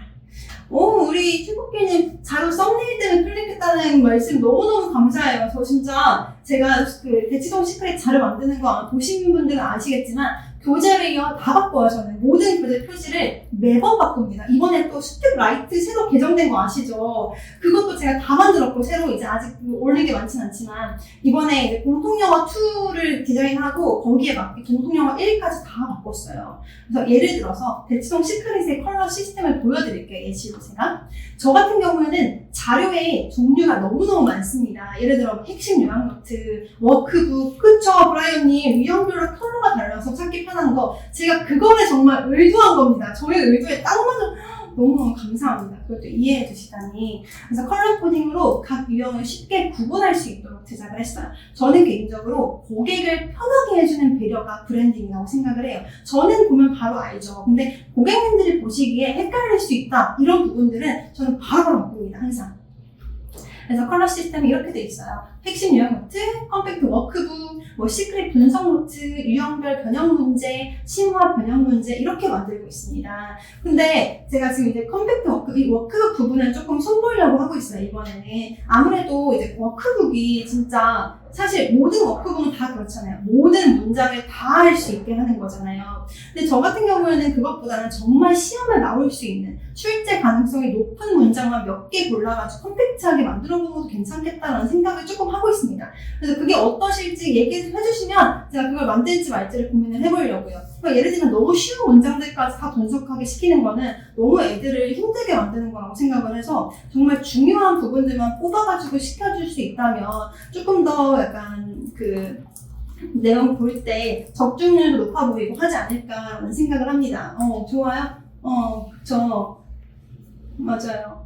우리 최국기님 자료 썸네일 때문에 클릭했다는 말씀 너무너무 감사해요. 저 진짜 제가 대치동 시크릿 자료 만드는 거 보신 분들은 아시겠지만 교재를요 다 바꿔요. 저는 모든 교재 표지를 매번 바꿉니다. 이번에 또 스텝라이트 새로 개정된 거 아시죠? 그것도 제가 다 만들었고, 새로 이제 아직 올린 게 많진 않지만 이번에 이제 공통영어 2를 디자인하고 거기에 맞게 공통영어 1까지 다 바꿨어요. 그래서 예를 들어서 대치동 시크릿의 컬러 시스템을 보여드릴게요. 예시로 제가 저 같은 경우에는 자료의 종류가 너무너무 많습니다. 예를 들어 핵심 요약 노트, 워크북, 그쵸 브라이언님, 유형별로 컬러가 달라서 찾기 편한 거, 제가 그거를 정말 의도한 겁니다. 저의 의도에 딱 맞아. 너무너무 감사합니다. 그것도 이해해 주시다니. 그래서 컬러 코딩으로 각 유형을 쉽게 구분할 수 있도록 제작을 했어요. 저는 개인적으로 고객을 편하게 해주는 배려가 브랜딩이라고 생각을 해요. 저는 보면 바로 알죠. 근데 고객님들이 보시기에 헷갈릴 수 있다, 이런 부분들은 저는 바로 바꿉니다. 항상. 그래서 컬러 시스템이 이렇게 돼 있어요. 핵심 유형 노트, 컴팩트 워크북, 시크릿 분석 노트, 유형별 변형 문제, 심화 변형 문제 이렇게 만들고 있습니다. 근데 제가 지금 이제 컴팩트 워크북 부분은 조금 손보려고 하고 있어요. 이번에는 아무래도 이제 워크북이 진짜 사실 모든 워크북은 다 그렇잖아요. 모든 문장을 다 할 수 있게 하는 거잖아요. 근데 저 같은 경우에는 그것보다는 정말 시험에 나올 수 있는 출제 가능성이 높은 문장만 몇 개 골라가지고 컴팩트하게 만들어 보는 것도 괜찮겠다라는 생각을 조금 하고 있습니다. 그래서 그게 어떠실지 얘기 좀 해주시면 제가 그걸 만들지 말지를 고민을 해보려고요. 그러니까 예를 들면 너무 쉬운 문장들까지 다 분석하게 시키는 거는 너무 애들을 힘들게 만드는 거라고 생각을 해서 정말 중요한 부분들만 뽑아가지고 시켜줄 수 있다면 조금 더 약간 그 내용 볼 때 적중률도 높아 보이고 하지 않을까라는 생각을 합니다. 좋아요? 그쵸. 맞아요.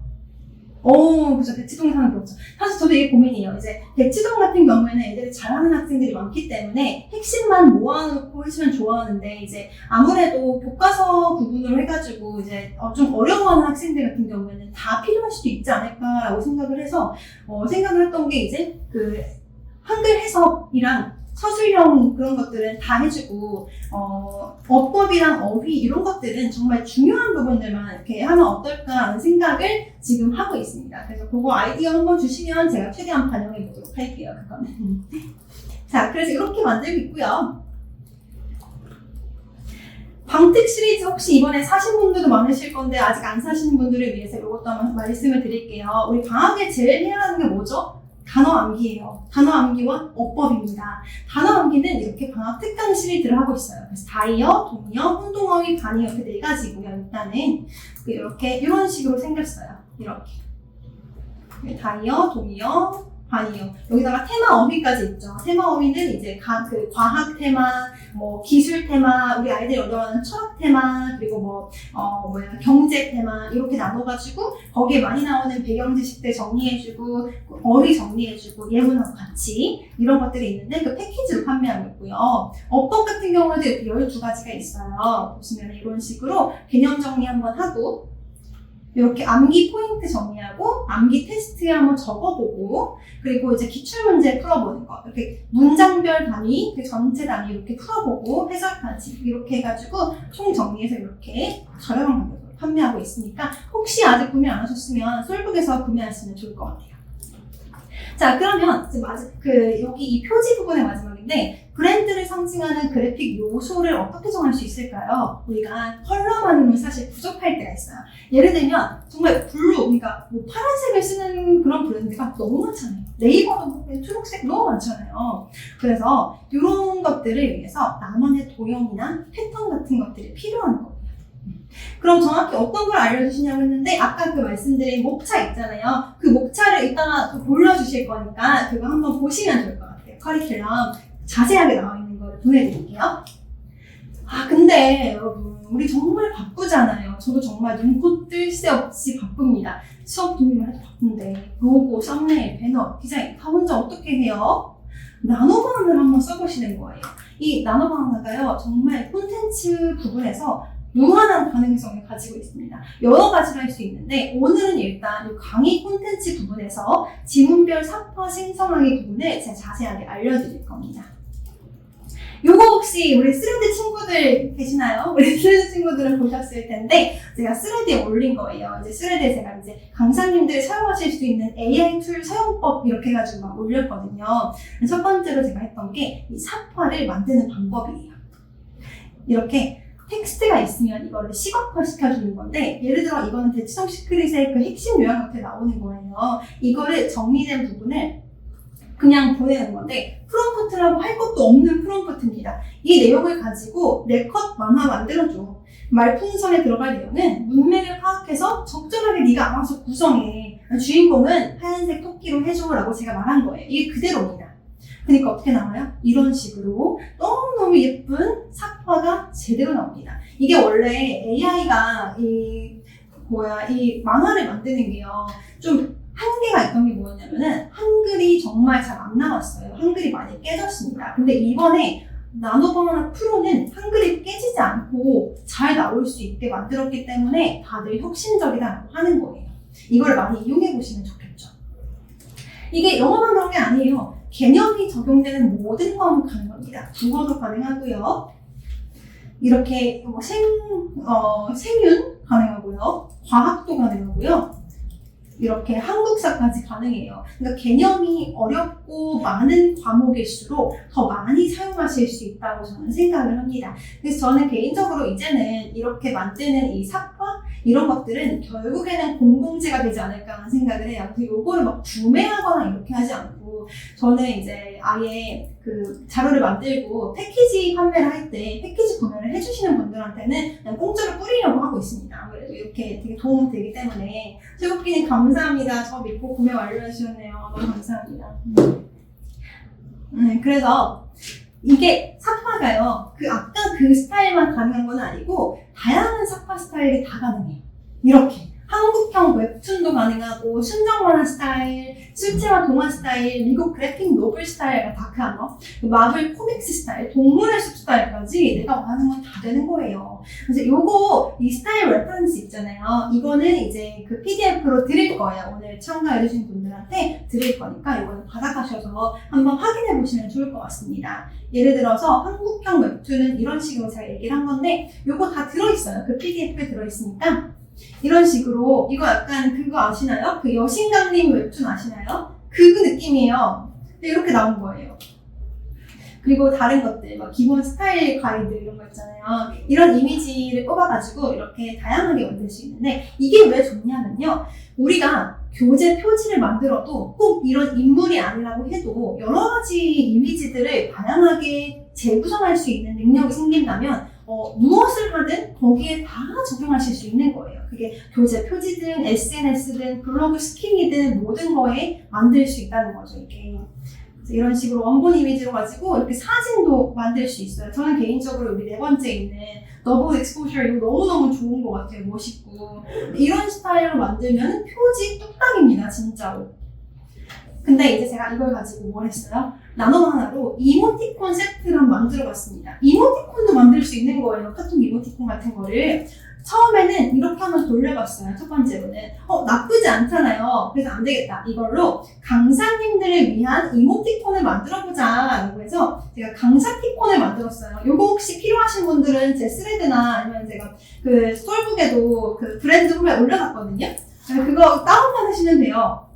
그죠. 대치동에서는 그렇죠. 사실 저도 이게 고민이에요. 이제 대치동 같은 경우에는 애들이 잘하는 학생들이 많기 때문에 핵심만 모아놓고 해주면 좋아하는데 이제 아무래도 교과서 부분으로 해가지고 이제 좀 어려워하는 학생들 같은 경우에는 다 필요할 수도 있지 않을까라고 생각을 해서 생각을 했던 게 이제 그 한글 해석이랑 서술형 그런 것들은 다 해주고 어법이랑 어휘 이런 것들은 정말 중요한 부분들만 이렇게 하면 어떨까라는 생각을 지금 하고 있습니다. 그래서 그거 아이디어 한번 주시면 제가 최대한 반영해 보도록 할게요. 그거는. 자, 그래서 이렇게 만들고 있고요. 방특 시리즈 혹시 이번에 사신 분들도 많으실 건데 아직 안 사신 분들을 위해서 이것도 한번 말씀을 드릴게요. 우리 방학에 제일 해야 하는 게 뭐죠? 단어 암기예요. 단어 암기와 어법입니다. 단어 암기는 이렇게 방학 특강 시리즈를 하고 있어요. 그래서 다이어, 동이어, 혼동어휘, 반이어 이렇게 네 가지고요. 일단은 이렇게 이런 식으로 생겼어요. 이렇게 다이어, 동이어, 반이어. 여기다가 테마 어휘까지 있죠. 테마 어휘는 이제 그 과학 테마, 뭐 기술 테마, 우리 아이들이 어려워하는 철학 테마, 그리고 경제 테마 이렇게 나눠가지고 거기에 많이 나오는 배경 지식들 정리해주고 어휘 정리해주고 예문하고 같이 이런 것들이 있는데 그 패키지로 판매하고 있고요. 어법 같은 경우에도 이렇게 12가지가 있어요. 보시면 이런 식으로 개념 정리 한번 하고 이렇게 암기 포인트 정리하고 암기 테스트 한번 적어보고 그리고 이제 기출문제 풀어보는 거 이렇게 문장별 단위, 전체 단위 이렇게 풀어보고 해설까지 이렇게 해가지고 총 정리해서 이렇게 저렴한 가격으로 판매하고 있으니까 혹시 아직 구매 안 하셨으면 솔북에서 구매하시면 좋을 것 같아요. 자, 그러면 이제 여기 이 표지 부분의 마지막인데 브랜드를 상징하는 그래픽 요소를 어떻게 정할 수 있을까요? 우리가 컬러만으로는 사실 부족할 때가 있어요. 예를 들면 정말 블루, 그러니까 뭐 파란색을 쓰는 그런 브랜드가 너무 많잖아요. 네이버도 초록색 너무 많잖아요. 그래서 이런 것들을 위해서 나만의 도형이나 패턴 같은 것들이 필요한 거예요. 그럼 정확히 어떤 걸 알려주시냐고 했는데 아까 그 말씀드린 목차 있잖아요. 그 목차를 이따가 보여주실 거니까 그거 한번 보시면 좋을 것 같아요. 커리큘럼 자세하게 나와 있는 거를 보내드릴게요. 근데 여러분 우리 정말 바쁘잖아요. 저도 정말 눈코 뜰 새 없이 바쁩니다. 수업 준비만 해도 바쁜데 로고, 썸네일, 배너, 디자인 다 혼자 어떻게 해요? 나노바나나를 한번 써보시는 거예요. 이 나노바나나가요 정말 콘텐츠 부분에서 무한한 가능성을 가지고 있습니다. 여러 가지를 할 수 있는데 오늘은 일단 이 강의 콘텐츠 부분에서 지문별 삭화 생성하기 부분을 제가 자세하게 알려드릴 겁니다. 요거 혹시 우리 스레드 친구들 계시나요? 우리 스레드 친구들은 보셨을 텐데 제가 스레드에 올린 거예요. 이제 스레드에 제가 이제 강사님들이 사용하실 수 있는 AI 툴 사용법 이렇게 해가지고 막 올렸거든요. 첫 번째로 제가 했던 게 이 삭화를 만드는 방법이에요. 이렇게 텍스트가 있으면 이거를 시각화 시켜주는 건데 예를 들어 이거는 대치동 시크릿의 그 핵심 요약 노트에 나오는 거예요. 이거를 정리된 부분을 그냥 보내는 건데 프롬프트라고 할 것도 없는 프롬프트입니다. 이 내용을 가지고 내 컷 만화 만들어줘. 말풍선에 들어갈 내용은 문맥을 파악해서 적절하게 네가 알아서 구성해. 주인공은 하얀색 토끼로 해줘라고 제가 말한 거예요. 이게 그대로입니다. 그러니까 어떻게 나와요? 이런 식으로 너무너무 예쁜 삭화가 제대로 나옵니다. 이게 원래 AI가 이 만화를 만드는 게요. 좀 한계가 있던 게 뭐였냐면은 한글이 정말 잘 안 나왔어요. 한글이 많이 깨졌습니다. 근데 이번에 나노바나나 프로는 한글이 깨지지 않고 잘 나올 수 있게 만들었기 때문에 다들 혁신적이다라고 하는 거예요. 이걸 많이 이용해 보시면 좋겠죠. 이게 영어만 그런 게 아니에요. 개념이 적용되는 모든 과목 가능합니다. 국어도 가능하고요. 이렇게 생윤 가능하고요. 과학도 가능하고요. 이렇게 한국사까지 가능해요. 그러니까 개념이 어렵고 많은 과목일수록 더 많이 사용하실 수 있다고 저는 생각을 합니다. 그래서 저는 개인적으로 이제는 이렇게 만드는 이 삭화, 이런 것들은 결국에는 공공재가 되지 않을까 하는 생각을 해요. 그래서 요거를 막 구매하거나 이렇게 하지 않고 저는 이제 아예 그 자료를 만들고 패키지 판매를 할 때 패키지 구매를 해주시는 분들한테는 그냥 공짜로 뿌리려고 하고 있습니다. 그래도 이렇게 되게 도움이 되기 때문에 최국기님 감사합니다. 저 믿고 구매 완료해 주셨네요. 너무 감사합니다. 그래서 이게 사파가요. 아까 그 스타일만 가능한 건 아니고 다양한 사파 스타일이 다 가능해요. 이렇게 한국형 웹툰도 가능하고 순정 만화 스타일, 실제와 동화 스타일, 미국 그래픽 노블 스타일, 다크하머, 마블 코믹스 스타일, 동물의 숲 스타일까지 내가 원하는 건 다 되는 거예요. 그래서 요거 이 스타일 레퍼런스 있잖아요. 이거는 이제 그 PDF로 드릴 거예요. 오늘 참가해주신 분들한테 드릴 거니까 이거는 받아가셔서 한번 확인해 보시면 좋을 것 같습니다. 예를 들어서 한국형 웹툰은 이런 식으로 제가 얘기를 한 건데 요거 다 들어있어요. 그 PDF에 들어있으니까 이런 식으로 이거 약간 그거 아시나요? 그 여신강림 웹툰 아시나요? 그 느낌이에요. 이렇게 나온 거예요. 그리고 다른 것들, 막 기본 스타일 가이드 이런 거 있잖아요. 이런 이미지를 뽑아가지고 이렇게 다양하게 만들 수 있는데 이게 왜 좋냐면요. 우리가 교재 표지를 만들어도 꼭 이런 인물이 아니라고 해도 여러 가지 이미지들을 다양하게 재구성할 수 있는 능력이 생긴다면 무엇을 하든 거기에 다 적용하실 수 있는 거예요. 그게 교재 표지든 SNS든 블로그 스킨이든 모든 거에 만들 수 있다는 거죠, 이게. 그래서 이런 식으로 원본 이미지로 가지고 이렇게 사진도 만들 수 있어요. 저는 개인적으로 우리 네 번째 있는 더블 엑스포셔 이거 너무너무 좋은 것 같아요. 멋있고. 이런 스타일로 만들면 표지 뚝딱입니다, 진짜로. 근데 이제 제가 이걸 가지고 뭘 했어요? 나눔 하나로 이모티콘 세트를 만들어봤습니다. 이모티콘도 만들 수 있는 거예요. 카톡 이모티콘 같은 거를. 처음에는 이렇게 한번 돌려봤어요. 첫 번째로는. 나쁘지 않잖아요. 그래서 안 되겠다. 이걸로 강사님들을 위한 이모티콘을 만들어보자. 라고 해서 제가 강사티콘을 만들었어요. 요거 혹시 필요하신 분들은 제 스레드나 아니면 제가 그 솔북에도 그 브랜드 후에 올려놨거든요. 그거 다운받으시면 돼요.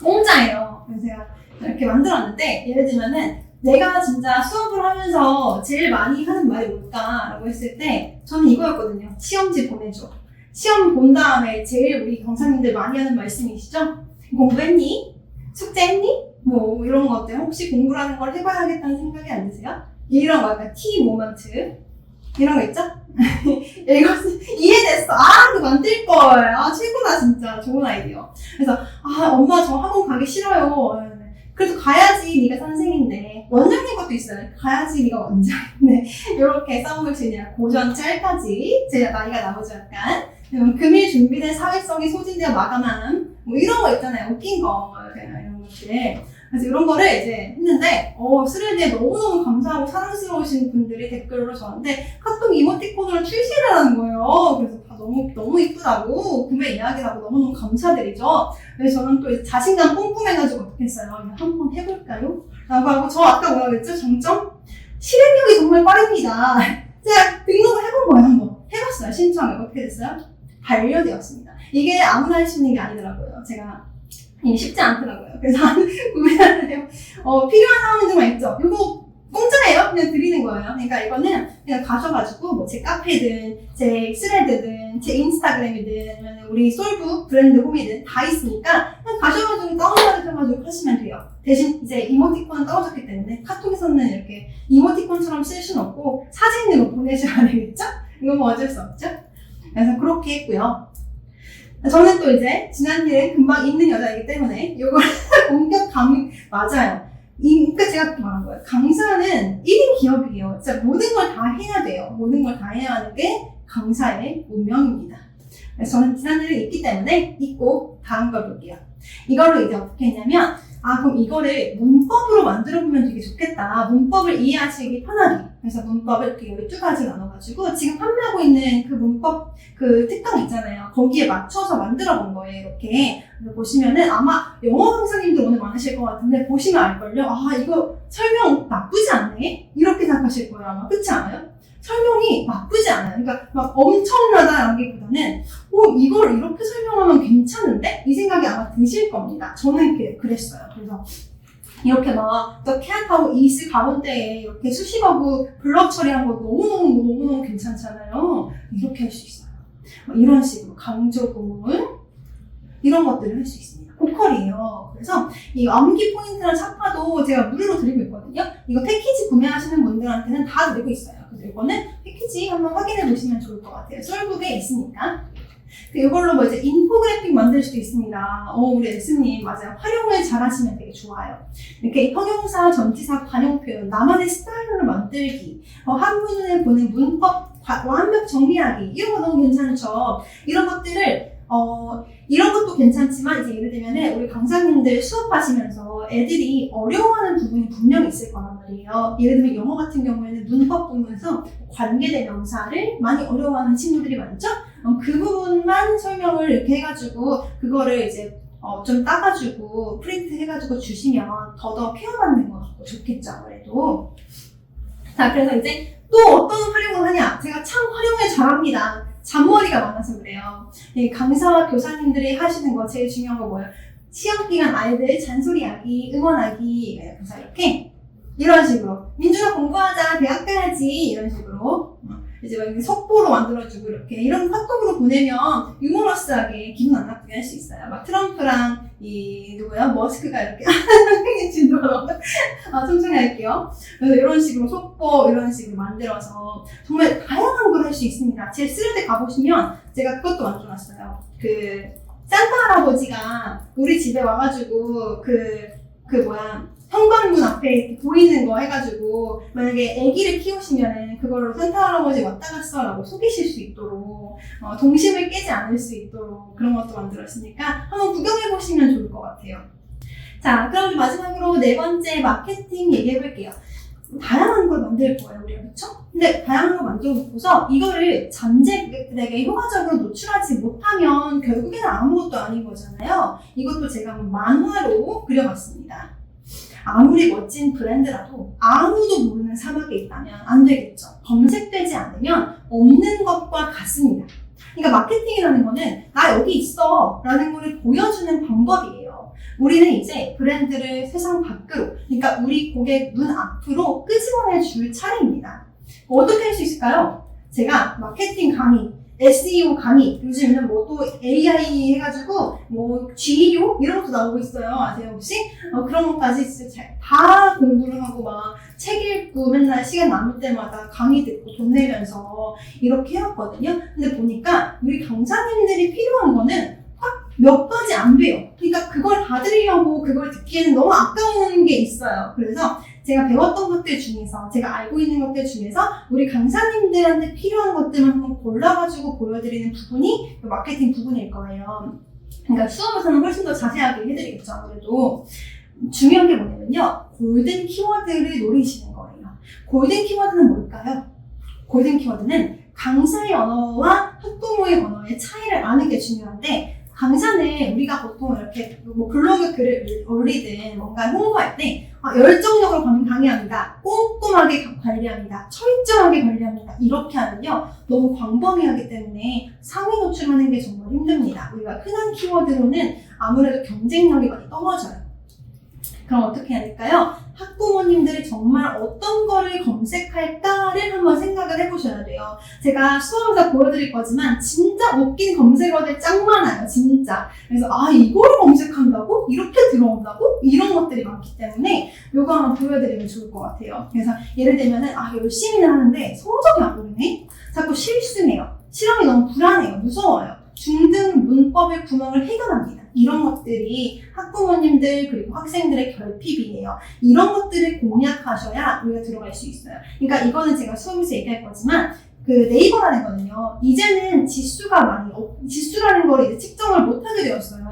공짜예요. 그래서 제가 이렇게 만들었는데, 예를 들면은 내가 진짜 수업을 하면서 제일 많이 하는 말이 뭘까라고 했을 때 저는 이거였거든요. 시험지 보내줘. 시험 본 다음에 제일 우리 강사님들 많이 하는 말씀이시죠? 공부했니? 숙제했니? 뭐 이런 것들 혹시 공부라는 걸 해봐야겠다는 생각이 안 드세요? 이런 거 약간 티 모먼트 이런 거 있죠? 이거 이해됐어. 그거 만들걸. 최고다 진짜. 좋은 아이디어. 그래서 엄마 저 학원 가기 싫어요. 그래도 가야지 네가 선생인데. 원장님 것도 있어요. 가야지 네가 원장인데. 이렇게 써볼 수 있냐. 고전 짤까지 제가 나이가 나오죠 약간. 금일 준비된 사회성이 소진되어 마감함 뭐 이런 거 있잖아요. 웃긴 거 이런 것들. 그래서 이런 거를 이제 했는데 스레드에 너무너무 감사하고 사랑스러우신 분들이 댓글로 저한테 카톡 이모티콘으로 출시를 하는 거예요. 그래서 다 너무 이쁘다고 구매 이야기라고 너무너무 감사드리죠. 그래서 저는 또 자신감 뿜뿜해가지고 어떻게 했어요? 한번 해볼까요? 라고 하고 저 아까 뭐라고 했죠? 장점? 실행력이 정말 빠릅니다. 제가 등록을 해본 거예요. 한번 해봤어요. 신청을. 어떻게 됐어요? 반려되었습니다. 이게 아무나 할 수 있는 게 아니더라고요. 제가 이게 쉽지 않더라고요. 그래서 구매하는데요. 필요한 상황들만 있죠. 이거 공짜예요. 그냥 드리는 거예요. 그러니까 이거는 그냥 가셔가지고 뭐 제 카페든 제 스레드든 제 인스타그램이든 아니면 우리 솔북 브랜드 홈이든 다 있으니까 그냥 가셔가지고 다운받으셔가지고 하시면 돼요. 대신 이제 이모티콘은 떨어졌기 때문에 카톡에서는 이렇게 이모티콘처럼 쓸 수는 없고 사진으로 보내셔야 되겠죠? 이건 뭐 어쩔 수 없죠? 그래서 그렇게 했고요. 저는 또 이제 지난 일에 금방 잊는 여자이기 때문에 이걸 맞아요. 그러니까 제가 말한 거예요. 강사는 1인 기업이에요. 진짜 모든 걸 다 해야 돼요. 모든 걸 다 해야 하는 게 강사의 운명입니다. 그래서 저는 지난 일을 잊기 때문에 잊고 다음 걸 볼게요. 이걸로 이제 어떻게 했냐면 그럼 이거를 문법으로 만들어보면 되게 좋겠다. 문법을 이해하시기 편하게. 그래서 문법을 이렇게 12가지 나눠가지고 지금 판매하고 있는 그 문법 그 특강 있잖아요. 거기에 맞춰서 만들어 본 거예요. 이렇게. 그래서 보시면은 아마 영어 강사님들 오늘 많으실 것 같은데 보시면 알걸요. 이거 설명 나쁘지 않네? 이렇게 생각하실 거예요. 아마. 그렇지 않아요? 설명이 나쁘지 않아요. 그러니까 막 엄청나다라기보다는 이걸 이렇게 설명하면 괜찮은데? 이 생각이 아마 드실 겁니다. 저는 그랬어요. 그래서 이렇게 막 The Cat하고 Is 가운데에 이렇게 수식어구 블럭 처리한 거 너무너무 괜찮잖아요. 이렇게 할 수 있어요. 이런 식으로 강조 구문 이런 것들을 할 수 있습니다. 보컬이에요. 그래서 이 암기 포인트랑 차파도 제가 무료로 드리고 있거든요. 이거 패키지 구매하시는 분들한테는 다 드리고 있어요. 그래서 이거는 패키지 한번 확인해 보시면 좋을 것 같아요. 솔북에 있으니까. 이걸로 뭐 이제 인포그래픽 만들 수도 있습니다. 우리 S님 맞아요. 활용을 잘 하시면 되게 좋아요. 이렇게 형용사, 전치사, 관용 표현, 나만의 스타일로 만들기, 한문을 보는 문법, 완벽 정리하기 이런 거 너무 괜찮죠. 이런 것들을 이런 것도 괜찮지만 이제 예를 들면 우리 강사님들 수업하시면서 애들이 어려워하는 부분이 분명히 있을 거란 말이에요. 예를 들면 영어 같은 경우에는 문법 부분에서 관계대명사를 많이 어려워하는 친구들이 많죠? 그 부분만 설명을 이렇게 해가지고 그거를 이제 좀 따가지고 프린트 해가지고 주시면 더더 케어받는 것 같고 좋겠죠, 아무래도. 자, 그래서 이제 또 어떤 활용을 하냐? 제가 참 활용을 잘합니다. 잔머리가 많아서 그래요. 강사와 교사님들이 하시는 거 제일 중요한 거 뭐예요? 시험 기간 아이들 잔소리하기, 응원하기, 그래서 이렇게 이런 식으로 민준아 공부하자, 대학 가야지 이런 식으로 이제 막 속보로 만들어주고 이렇게 이런 카톡으로 보내면 유머러스하게 기분 안 나쁘게 할 수 있어요. 막 트럼프랑 누구야? 머스크가 이렇게 진도로 천천히 할게요. 그래서 이런 식으로 속보 이런 식으로 만들어서 정말 다양한 걸 할 수 있습니다. 제 쓰레기 가보시면 제가 그것도 만들어놨어요. 산타 할아버지가 우리 집에 와가지고 현관문 앞에 이렇게 보이는 거 해가지고 만약에 아기를 키우시면은 그걸로 산타 할아버지 왔다 갔어 라고 속이실 수 있도록 동심을 깨지 않을 수 있도록 그런 것도 만들었으니까 한번 구경해 보시면 좋을 것 같아요. 자, 그럼 마지막으로 네 번째 마케팅 얘기해 볼게요. 다양한 걸 만들 거예요, 우리가. 그쵸? 근데 다양한 걸 만들어 놓고서 이거를 잠재력에게 효과적으로 노출하지 못하면 결국에는 아무것도 아닌 거잖아요. 이것도 제가 만화로 그려봤습니다. 아무리 멋진 브랜드라도 아무도 모르는 사막에 있다면 안 되겠죠. 검색되지 않으면 없는 것과 같습니다. 그러니까 마케팅이라는 거는 나 여기 있어 라는 거를 보여주는 방법이에요. 우리는 이제 브랜드를 세상 밖으로, 그러니까 우리 고객 눈 앞으로 끄집어내 줄 차례입니다. 어떻게 할 수 있을까요? 제가 마케팅 강의, SEO 강의, 요즘에는 뭐 또 AI 해가지고 뭐 GEO 이런 것도 나오고 있어요. 아세요 혹시? 그런 것까지 진짜 다 공부를 하고 막 책 읽고 맨날 시간 남을 때마다 강의 듣고 돈 내면서 이렇게 해왔거든요. 근데 보니까 우리 강사님들이 필요한 거는 딱 몇 가지 안 돼요. 그러니까 그걸 다 들으려고 그걸 듣기에는 너무 아까운 게 있어요. 그래서 제가 배웠던 것들 중에서, 제가 알고 있는 것들 중에서 우리 강사님들한테 필요한 것들만 한번 골라가지고 보여드리는 부분이 마케팅 부분일 거예요. 그러니까 수업에서는 훨씬 더 자세하게 해드리겠죠, 아무래도. 중요한 게 뭐냐면요, 골든 키워드를 노리시는 거예요. 골든 키워드는 뭘까요? 골든 키워드는 강사의 언어와 학부모의 언어의 차이를 아는 게 중요한데, 강사는 우리가 보통 이렇게 뭐 블로그 글을 올리든 뭔가 홍보할 때 열정적으로 강의합니다. 꼼꼼하게 관리합니다. 철저하게 관리합니다. 이렇게 하면요, 너무 광범위하기 때문에 상위 노출하는 게 정말 힘듭니다. 우리가 흔한 키워드로는 아무래도 경쟁력이 많이 떨어져요. 그럼 어떻게 해야 될까요? 학부모님들이 정말 어떤 거를 검색할까를 한번 생각을 해보셔야 돼요. 제가 수업에서 보여드릴 거지만 진짜 웃긴 검색어들 짱 많아요, 진짜. 그래서 이거를 검색한다고? 이렇게 들어온다고? 이런 것들이 많기 때문에 이거 한번 보여드리면 좋을 것 같아요. 그래서 예를 들면은 열심히는 하는데 성적이 안 오르네? 자꾸 실수해요. 실험이 너무 불안해요. 무서워요. 중등 문법의 구멍을 해결합니다. 이런 것들이 학부모님들 그리고 학생들의 결핍이에요. 이런 것들을 공략하셔야 우리가 들어갈 수 있어요. 그러니까 이거는 제가 수업에서 얘기할 거지만 네이버라는 거는요, 이제는 지수라는 걸 이제 측정을 못하게 되었어요.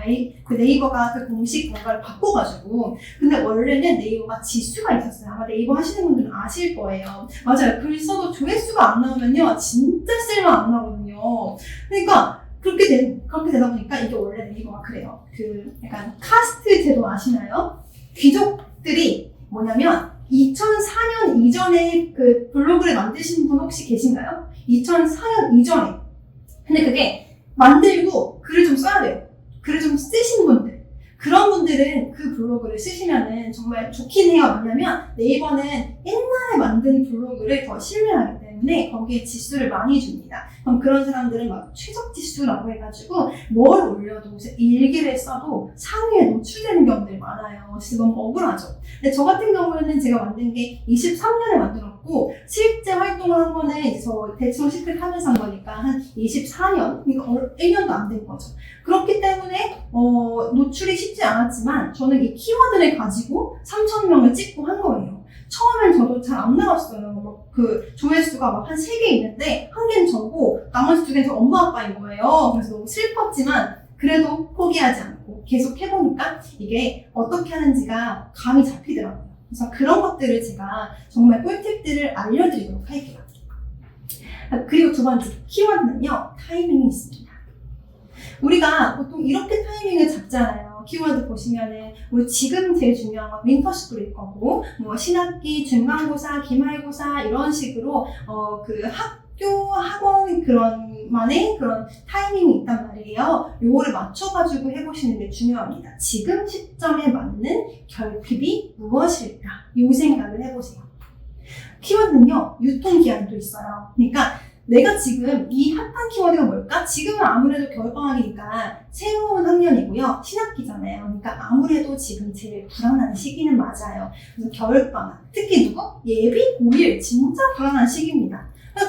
네이버가 그 공식 뭔가를 바꿔가지고. 근데 원래는 네이버가 지수가 있었어요. 아마 네이버 하시는 분들은 아실 거예요. 맞아요. 글 써도 조회수가 안 나오면요, 진짜 쓸만 안 나거든요. 그러니까 그렇게 되다 보니까 이게 원래 네이버가 그래요. 약간 카스트 제도 아시나요? 귀족들이 뭐냐면 2004년 이전에 그 블로그를 만드신 분 혹시 계신가요? 2004년 이전에. 근데 그게 만들고 글을 좀 써야 돼요. 글을 좀 쓰신 분들. 그런 분들은 그 블로그를 쓰시면은 정말 좋긴 해요. 왜냐면 네이버는 옛날에 만든 블로그를 더 신뢰하기 때문에 때문에 거기에 지수를 많이 줍니다. 그럼 그런 사람들은 막 최적 지수라고 해가지고 뭘 올려도 일기를 써도 상위에 노출되는 경우들이 많아요. 진짜 너무 억울하죠. 근데 저 같은 경우에는 제가 만든 게 23년에 만들었고 실제 활동을 한 거는 이제 저 대충 시크릿 하면서 한 거니까 한 24년, 그러니까 1년도 안 된 거죠. 그렇기 때문에 노출이 쉽지 않았지만 저는 이 키워드를 가지고 3,000명을 찍고 한 거예요. 처음엔 저도 잘 안 나왔어요. 그 조회수가 막 한 3개 있는데 한 개는 저고 나머지 2개는 저 엄마 아빠인 거예요. 그래서 너무 슬펐지만 그래도 포기하지 않고 계속 해보니까 이게 어떻게 하는지가 감이 잡히더라고요. 그래서 그런 것들을 제가 정말 꿀팁들을 알려드리도록 할게요. 그리고 두 번째 키워드는요, 타이밍이 있습니다. 우리가 보통 이렇게 타이밍을 잡잖아요. 키워드 보시면은 우리 지금 제일 중요한 건 윈터스쿨일 거고 뭐 신학기, 중간고사, 기말고사 이런 식으로 그 학교, 학원 그런만의 그런 타이밍이 있단 말이에요. 요거를 맞춰가지고 해보시는 게 중요합니다. 지금 시점에 맞는 결핍이 무엇일까? 요 생각을 해보세요. 키워드는요, 유통기한도 있어요. 그러니까 내가 지금 이 핫한 키워드가 뭘까? 지금은 아무래도 겨울방학이니까 새로운 학년이고요. 신학기잖아요. 그러니까 아무래도 지금 제일 불안한 시기는 맞아요. 그래서 겨울방학, 특히 누구? 예비 고1 진짜 불안한 시기입니다.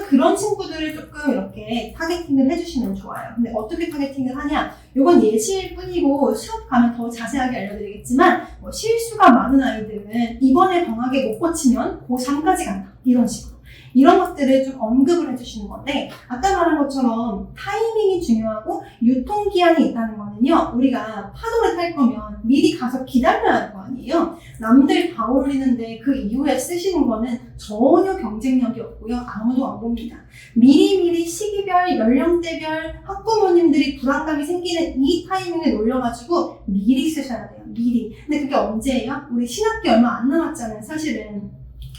그런 친구들을 조금 이렇게 타겟팅을 해주시면 좋아요. 근데 어떻게 타겟팅을 하냐? 이건 예시일 뿐이고 수업 가면 더 자세하게 알려드리겠지만 뭐 실수가 많은 아이들은 이번에 방학에 못 고치면 고3까지 간다. 이런 식으로. 이런 것들을 좀 언급을 해주시는 건데 아까 말한 것처럼 타이밍이 중요하고 유통기한이 있다는 거는요, 우리가 파도를 탈 거면 미리 가서 기다려야 할 거 아니에요. 남들 다 올리는데 그 이후에 쓰시는 거는 전혀 경쟁력이 없고요. 아무도 안 봅니다. 미리미리 시기별, 연령대별 학부모님들이 불안감이 생기는 이 타이밍에 놀려가지고 미리 쓰셔야 돼요. 미리. 근데 그게 언제예요? 우리 신학기 얼마 안 남았잖아요. 사실은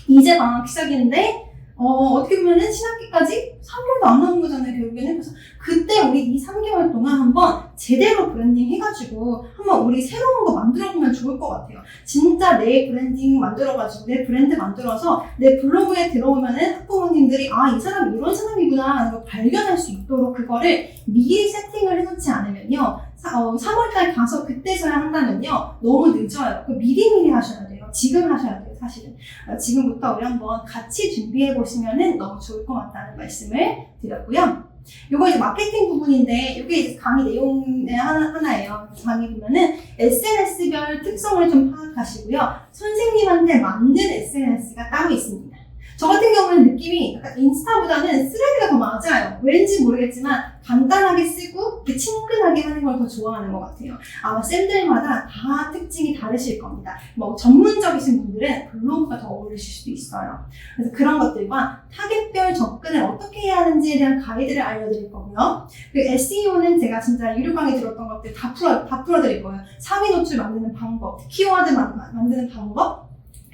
이제 방학 시작인데 어떻게 보면은 신학기까지 3개월도 안 남은 거잖아요, 결국에는. 그래서 그때 우리 이 3개월 동안 한번 제대로 브랜딩 해가지고 한번 우리 새로운 거 만들어보면 좋을 것 같아요. 진짜 내 브랜딩 만들어가지고 내 브랜드 만들어서 내 블로그에 들어오면은 학부모님들이 아, 이 사람이 이런 사람이구나 하는 걸 발견할 수 있도록 그거를 미리 세팅을 해놓지 않으면요, 3월달 가서 그때서야 한다면요, 너무 늦어요. 미리미리 하셔야 돼요. 지금 하셔야 돼요, 사실은. 지금부터 우리 한번 같이 준비해 보시면은 너무 좋을 것 같다는 말씀을 드렸고요. 요거 이제 마케팅 부분인데, 이게 이제 강의 내용의 하나예요. 강의 보면은 SNS별 특성을 좀 파악하시고요. 선생님한테 맞는 SNS가 따로 있습니다. 저 같은 경우는 느낌이 약간 인스타보다는 스레드가 더 맞아요. 왠지 모르겠지만 간단하게 쓰고 친근하게 하는 걸 더 좋아하는 것 같아요. 아마 쌤들마다 다 특징이 다르실 겁니다. 뭐 전문적이신 분들은 블로그가 더 어울리실 수도 있어요. 그래서 그런 것들과 타겟별 접근을 어떻게 해야 하는지에 대한 가이드를 알려드릴 거고요. 그리고 SEO는 제가 진짜 유료 강의 들었던 것들 다 풀어드릴 거예요. 상위 노출 만드는 방법, 키워드 만드는 방법,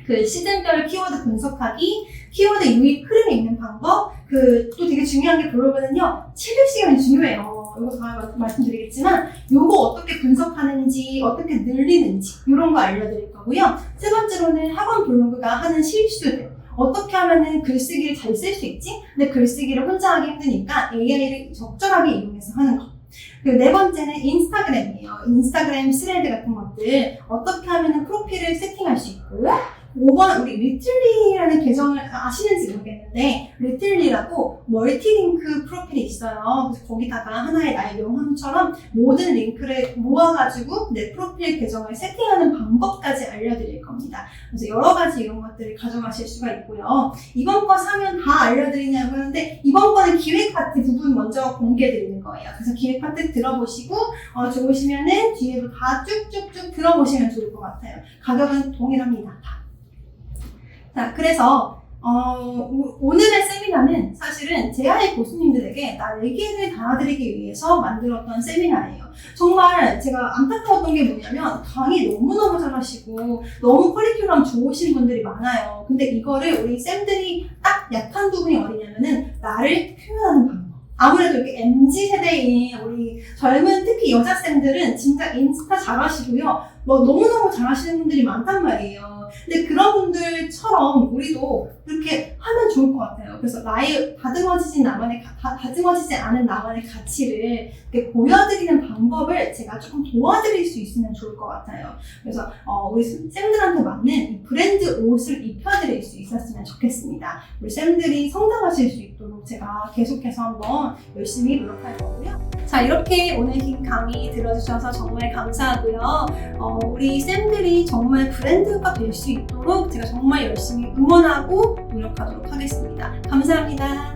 그 시즌별 키워드 분석하기, 키워드 유입 흐름이 있는 방법, 또 되게 중요한 게 블로그는요, 체류 시간이 중요해요. 이거 다 말씀드리겠지만, 요거 어떻게 분석하는지, 어떻게 늘리는지, 이런 거 알려드릴 거고요. 세 번째로는 학원 블로그가 하는 실수들. 어떻게 하면은 글쓰기를 잘 쓸 수 있지? 근데 글쓰기를 혼자 하기 힘드니까 AI를 적절하게 이용해서 하는 거. 그리고 네 번째는 인스타그램이에요. 인스타그램 스레드 같은 것들 어떻게 하면은 프로필을 세팅할 수 있고, 5번 우리 리틀리라는 계정을 아시는지 모르겠는데 리틀리라고 멀티링크 프로필이 있어요. 그래서 거기다가 하나의 나의 명함처럼 모든 링크를 모아가지고 내 프로필 계정을 세팅하는 방법까지 알려드릴 겁니다. 그래서 여러 가지 이런 것들을 가져가실 수가 있고요. 이번 거 사면 다 알려드리냐고 하는데 이번 거는 기획 파트 부분 먼저 공개해드리는 거예요. 그래서 기획 파트 들어보시고 좋으시면은 뒤에도 다 쭉쭉쭉 들어보시면 좋을 것 같아요. 가격은 동일합니다. 다. 자, 그래서 오늘의 세미나는 사실은 제아의 교수님들에게 날개를 달아드리기 위해서 만들었던 세미나예요. 정말 제가 안타까웠던 게 뭐냐면 강의 너무너무 잘하시고 너무 커리큘럼 좋으신 분들이 많아요. 근데 이거를 우리 쌤들이 딱 약한 부분이 어디냐면은 나를 표현하는 방법. 아무래도 이렇게 MZ세대인 우리 젊은 특히 여자쌤들은 진짜 인스타 잘하시고요. 뭐 너무너무 잘하시는 분들이 많단 말이에요. 근데 그런 분들처럼 우리도 이렇게 하면 좋을 것 같아요. 그래서 다듬어지지 않은 나만의 가치를 이렇게 보여드리는 방법을 제가 조금 도와드릴 수 있으면 좋을 것 같아요. 그래서 우리 쌤들한테 맞는 이 브랜드 옷을 입혀드릴 수 있었으면 좋겠습니다. 우리 쌤들이 성장하실 수 있도록 제가 계속해서 한번 열심히 노력할 거고요. 자, 이렇게 오늘 긴 강의 들어주셔서 정말 감사하고요. 우리 쌤들이 정말 브랜드가 될 수 있도록 제가 정말 열심히 응원하고 노력하도록 하겠습니다. 감사합니다.